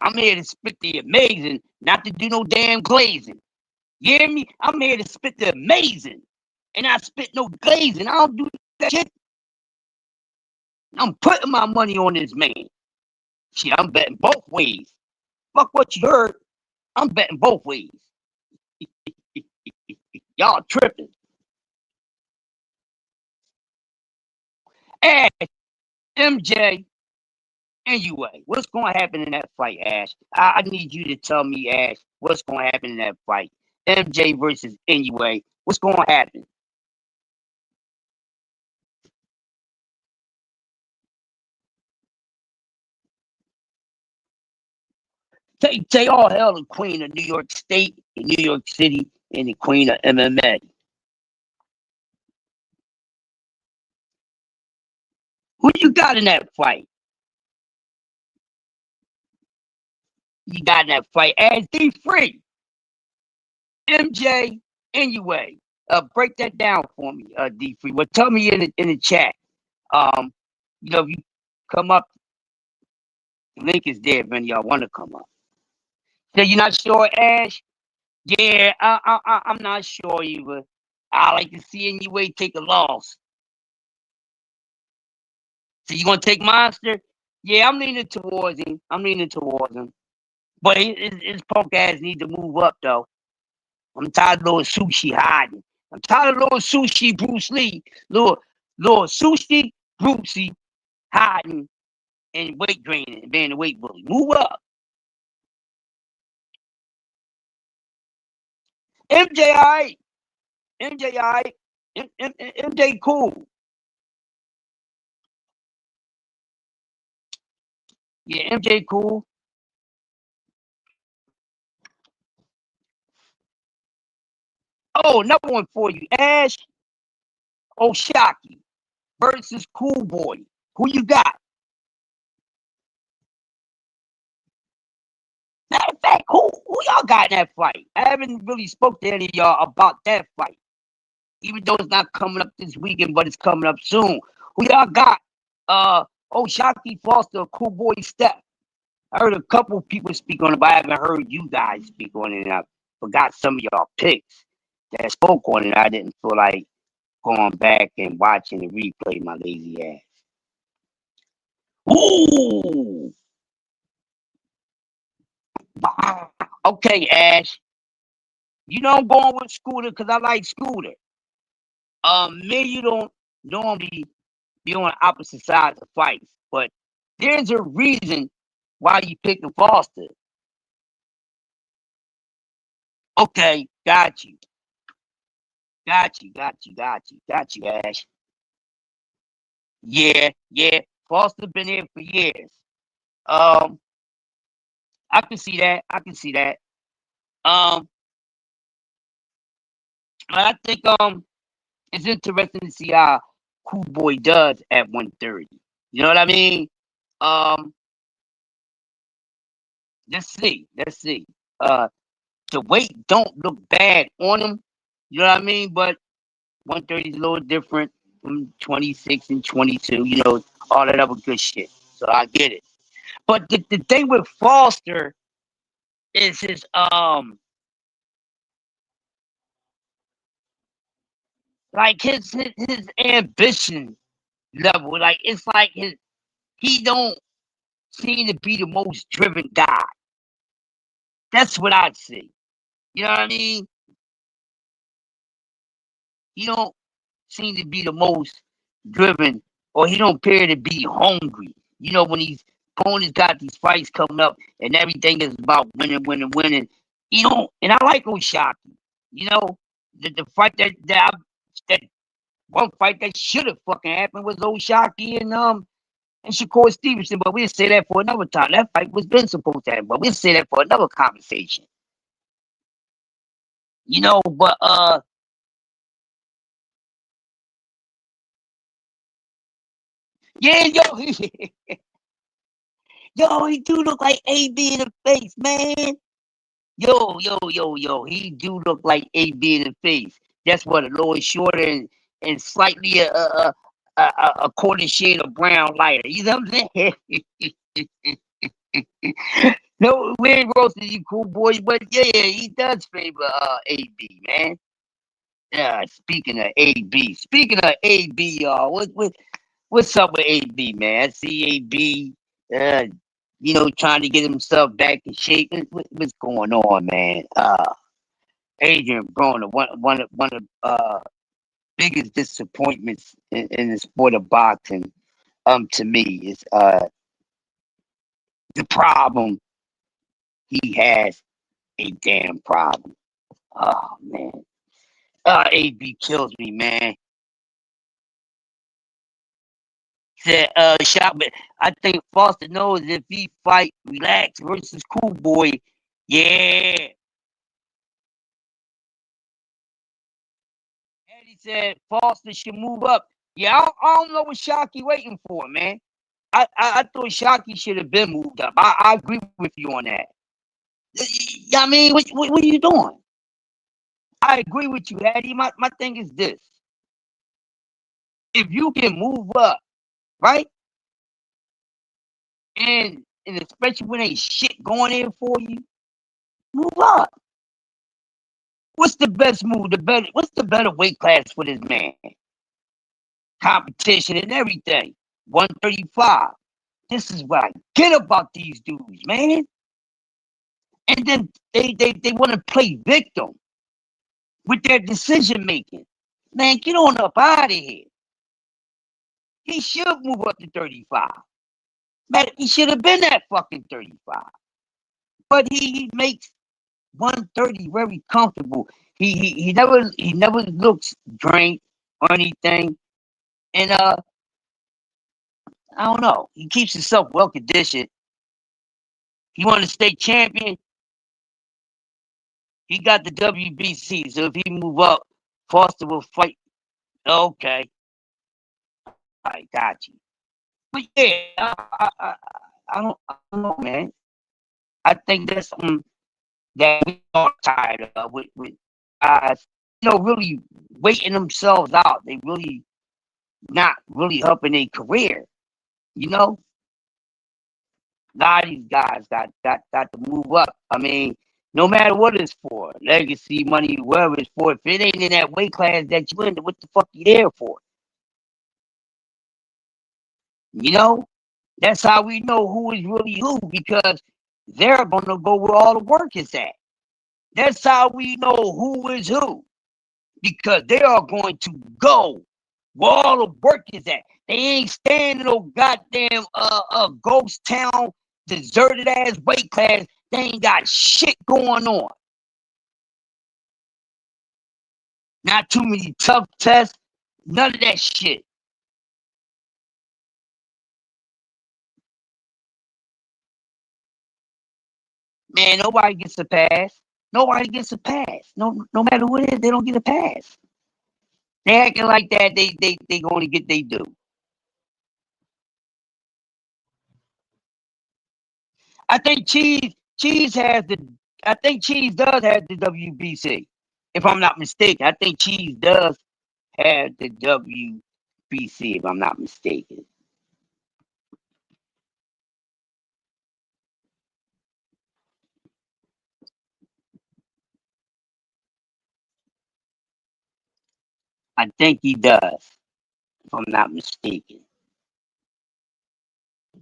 I'm here to spit the amazing, not to do no damn glazing. You hear me? I'm here to spit the amazing. And I spit no glazing. I don't do that shit. I'm putting my money on this man. Shit, I'm betting both ways. Fuck what you heard. I'm betting both ways. Y'all tripping. Ash, MJ, anyway, what's going to happen in that fight, Ash? I need you to tell me, Ash, what's going to happen in that fight? MJ versus anyway, what's going to happen? Say all hell the queen of New York State and New York City and the queen of MMA. Who you got in that fight? You got in that fight as D3. MJ, anyway. Break that down for me, D3. Well, tell me in the chat. If you come up, the link is there if any of y'all want to come up. So you're not sure, Ash? Yeah, I'm not sure either. I like to see anyway take a loss. So you gonna take Monster? Yeah, I'm leaning towards him. But his punk ass need to move up though. I'm tired of little sushi hiding. I'm tired of little sushi Bruce Lee. Little sushi Bruce Lee hiding and weight draining and being a weight bully. Move up. MJ alright. MJ alright. MJ cool. Yeah, MJ cool. Oh, another one for you. Ash Oshaki versus Cool Boy. Who you got? Matter of fact, who y'all got in that fight? I haven't really spoke to any of y'all about that fight. Even though it's not coming up this weekend, but it's coming up soon. Who y'all got? Oshaki Foster, Cool Boy Step. I heard a couple people speak on it, but I haven't heard you guys speak on it. And I forgot some of y'all picks that spoke on it. I didn't feel like going back and watching the replay, my lazy ass. Ooh! Wow. Okay, Ash. You know I'm going with Scooter because I like Scooter. Me, you don't normally be on opposite sides of fights, but there's a reason why you picked the Foster. Okay, got you. Got you, Ash. Yeah. Foster been here for years. Um, I can see that. But I think it's interesting to see how Cool Boy does at 130. You know what I mean? Um, let's see. The weight don't look bad on him. You know what I mean? But 130 is a little different from 26 and 22. You know, all that other good shit. So I get it. But the thing with Foster is his like his ambition level. Like it's like he don't seem to be the most driven guy. That's what I'd say. You know what I mean? He don't seem to be the most driven, or he don't appear to be hungry. You know, when these opponents got these fights coming up and everything is about winning. You know, and I like Oshaki. You know, the fight that one fight that should have fucking happened was Oshaki and Shakur Stevenson, but we'll say that for another time. That fight was been supposed to happen, but we'll say that for another conversation. You know, but yeah, yo, yo, he do look like AB in the face, man. Yo, he do look like AB in the face. That's what a little shorter and slightly a quarter shade of brown lighter. You know what I'm saying? No, we ain't roasting you, cool boy, but yeah, he does favor AB, man. Yeah, speaking of AB, y'all, what's up with AB, man? I see AB, you know, trying to get himself back in shape. What's going on, man? Adrian Broner, one of biggest disappointments in the sport of boxing, to me is the problem he has a damn problem. Oh man, AB kills me, man. Said shot, but I think Foster knows if he fight relax versus Cool Boy, yeah. Eddie said Foster should move up. Yeah, I don't know what Shockey waiting for, man. I thought Shockey should have been moved up. I agree with you on that. I mean, what are you doing? I agree with you, Eddie. My thing is this: if you can move up, right, and especially when ain't shit going in for you, move up. What's the best move? What's the better weight class for this man? Competition and everything. 135. This is what I get about these dudes, man. And then they want to play victim with their decision making. Man, get on up out of here. He should move up to 35. Man, he should have been at fucking 35. But he makes 130 very comfortable. He never looks drained or anything. And I don't know. He keeps himself well conditioned. He won the state champion. He got the WBC, so if he move up, Foster will fight. Okay, I got you. But yeah, I don't know, man. I think that's something that we are tired of with guys, really waiting themselves out. They really not really helping their career. You know, a lot of these guys got to move up. I mean, no matter what it's for, legacy, money, whatever it's for, if it ain't in that weight class that you in, what the fuck you there for? You know, that's how we know who is really who, because they're gonna go where all the work is at. That's how we know who is who, because they are going to go where all the work is at. They ain't staying in no goddamn ghost town, deserted ass weight class. They ain't got shit going on. Not too many tough tests. None of that shit. Man, nobody gets a pass. Nobody gets a pass. No matter what it is, they don't get a pass. They acting like that. They going to get they due. I think Cheese has the. I think Cheese does have the WBC. If I'm not mistaken, I think Cheese does have the WBC. If I'm not mistaken, I think he does. If I'm not mistaken, I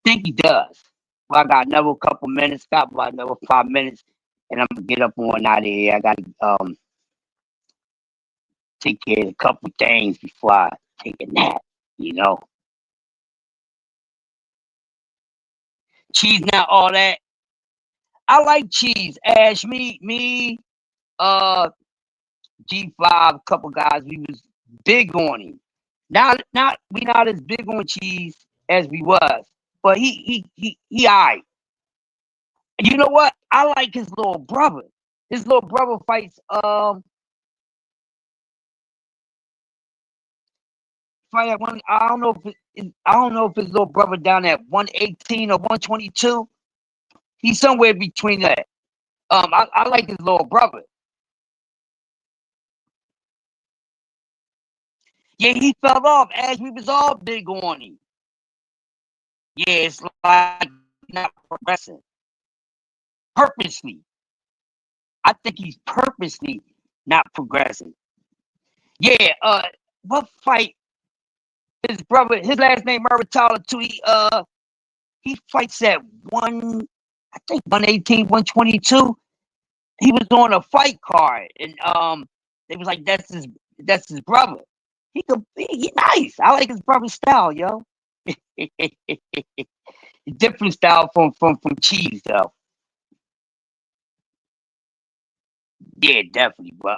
think he does. Well, I got another couple minutes. Got about another 5 minutes, and I'm gonna get up on out of here. I got to take care of a couple things before I take a nap. You know, Cheese not all that. I like Cheese. Ash, uh, G5, a couple guys. We was big on him. Not we not as big on Cheese as we was, but he alright. You know what? I like his little brother. His little brother fights fight at one. I don't know if I don't know if his little brother down at 118 or 122. He's somewhere between that. I like his little brother. Yeah, he fell off as we was all big on him. Yeah, it's like not progressing purposely. I think he's purposely not progressing. Yeah, what fight? His brother, his last name Murray too. He fights at I think 118, 122. He was on a fight card, and they was like, that's his brother. He nice. I like his brother's style, yo. Different style from Cheese though. Yeah, definitely. But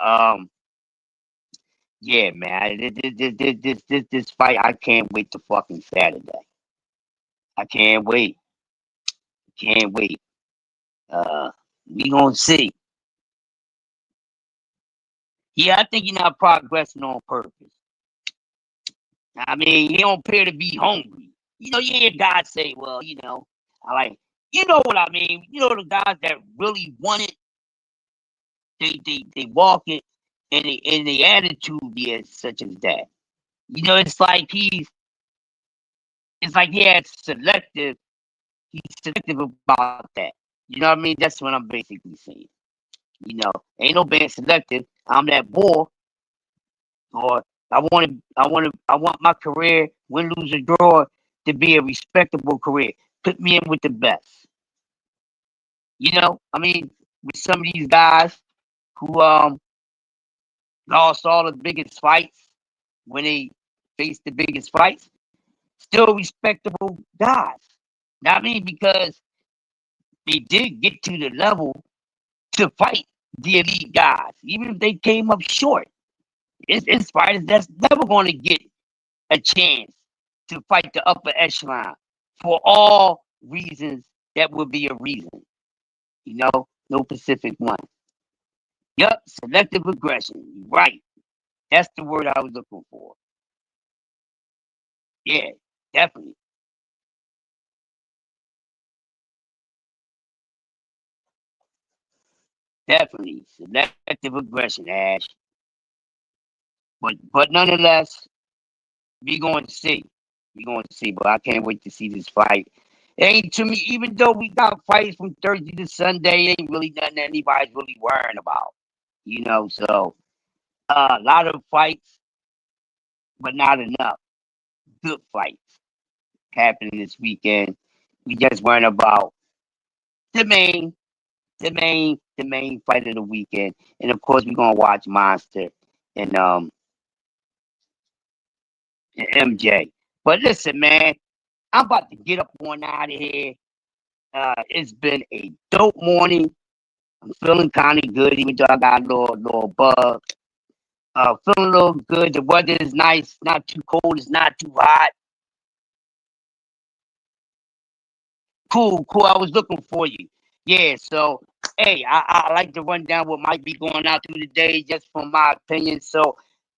yeah, man, this fight, I can't wait to fucking Saturday. I can't wait. Can't wait. Uh, we gonna see. Yeah, I think he's not progressing on purpose. I mean, he don't appear to be hungry. You hear guys say, well, I like, you know what I mean. The guys that really want it, they walk it, and the attitude is such as that. It's like he had selective. He's selective about that. You know what I mean? That's what I'm basically saying. Ain't no being selective. I'm that boy, or I want my career, win, lose, or draw, to be a respectable career. Put me in with the best. I mean, with some of these guys who lost all the biggest fights when they faced the biggest fights, still respectable guys. I mean, because they did get to the level to fight the elite guys, even if they came up short. It's fighters that's never going to get a chance to fight the upper echelon for all reasons that would be a reason. No Pacific one. Yup, selective aggression. Right. That's the word I was looking for. Yeah, definitely. Definitely. Selective aggression, Ash. But nonetheless, we going to see. We going to see. But I can't wait to see this fight. It ain't to me, even though we got fights from Thursday to Sunday, it ain't really nothing anybody's really worrying about. So a lot of fights, but not enough good fights happening this weekend. We just worrying about the main, the main fight of the weekend, and of course we're gonna watch Monster and and MJ. But listen, man, I'm about to get up on out of here. It's been a dope morning. I'm feeling kind of good, even though I got a little bug. Feeling a little good. The weather is nice. Not too cold. It's not too hot. Cool, cool. I was looking for you. Yeah, so hey, I like to run down what might be going out through the day, just from my opinion. So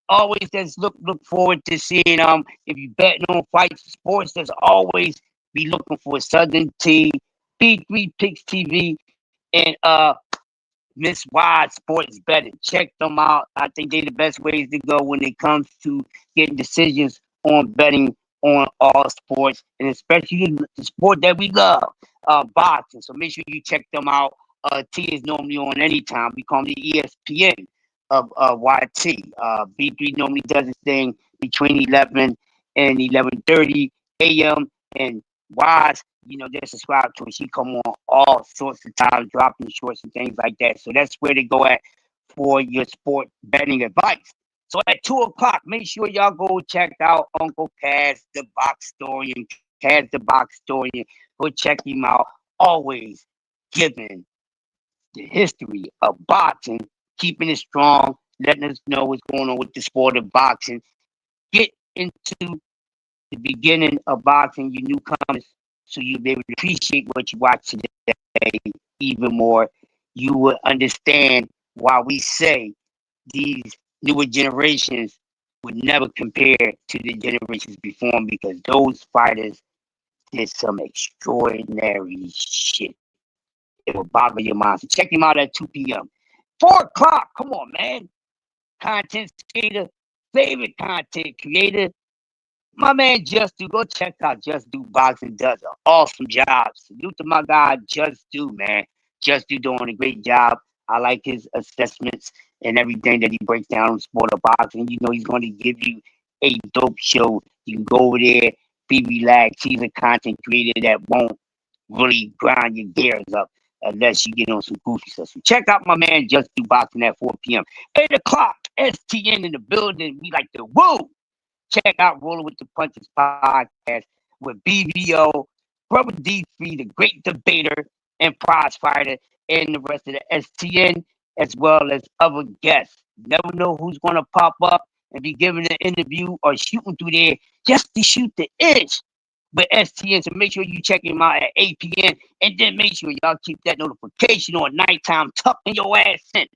always just look forward to seeing if you betting on fights sports, there's always be looking for Southern T, B3 Picks TV, and Miss Wide Sports Betting. Check them out. I think they're the best ways to go when it comes to getting decisions on betting on all sports, and especially the sport that we love, boxing. So make sure you check them out. T is normally on anytime. We call him the ESPN of YT. B3 normally does his thing between 11 and 11:30 a.m. and Wise, they're subscribed to it. She come on all sorts of times, dropping shorts and things like that. So that's where they go at for your sport betting advice. So at 2 o'clock, make sure y'all go check out Uncle Kaz, the box historian. Kaz, the box historian. Go check him out. Always giving the history of boxing, keeping it strong, letting us know what's going on with the sport of boxing. Get into the beginning of boxing, you newcomers, so you'll be able to appreciate what you watch today even more. You will understand why we say these newer generations would never compare to the generations before them, because those fighters did some extraordinary shit. It will boggle your mind. So check him out at 2 p.m. 4 o'clock, come on, man. Content creator, favorite content creator, my man Just Do, go check out Just Do Boxing. Does an awesome job. Salute to my guy Just Do, man. Just Do doing a great job. I like his assessments and everything that he breaks down on the sport of boxing. He's going to give you a dope show. You can go over there, be relaxed. He's a content creator that won't really grind your gears up unless you get on some goofy stuff. So check out my man Just Do Boxing at 4 p.m. 8 o'clock, STN in the building. We like to woo. Check out Rolling with the Punches podcast with BBO, Brother D3, the great debater and prize fighter, and the rest of the STN, as well as other guests. Never know who's going to pop up and be giving an interview or shooting through there just to shoot the itch. But STN, so make sure you check him out at 8 p.m. And then make sure y'all keep that notification on nighttime, tucking your ass in.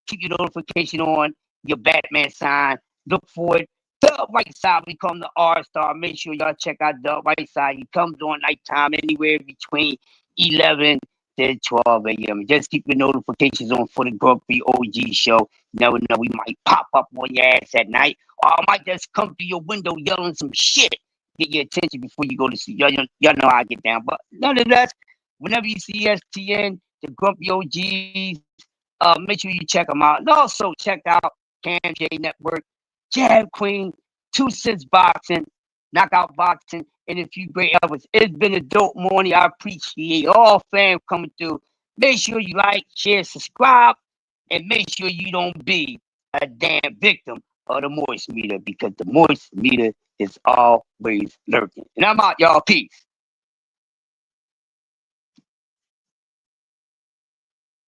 Keep your notification on, your Batman sign. Look for it. The right side, we come to R Star. Make sure y'all check out the right side. He comes on nighttime, anywhere between 11 to 12 a.m. Just keep your notifications on for the Grumpy OG show. Never know, we might pop up on your ass at night, or I might just come through your window yelling some shit. Get your attention before you go to sleep. Y'all know how I get down. But nonetheless, whenever you see STN, the Grumpy OGs, make sure you check them out. And also check out Cam J Network, Jab Queen, 2 Cents Boxing, Knockout Boxing, and a few great others. It's been a dope morning. I appreciate all fam coming through. Make sure you like, share, subscribe, and make sure you don't be a damn victim of the moist meter, because the moist meter is always lurking. And I'm out, y'all. Peace.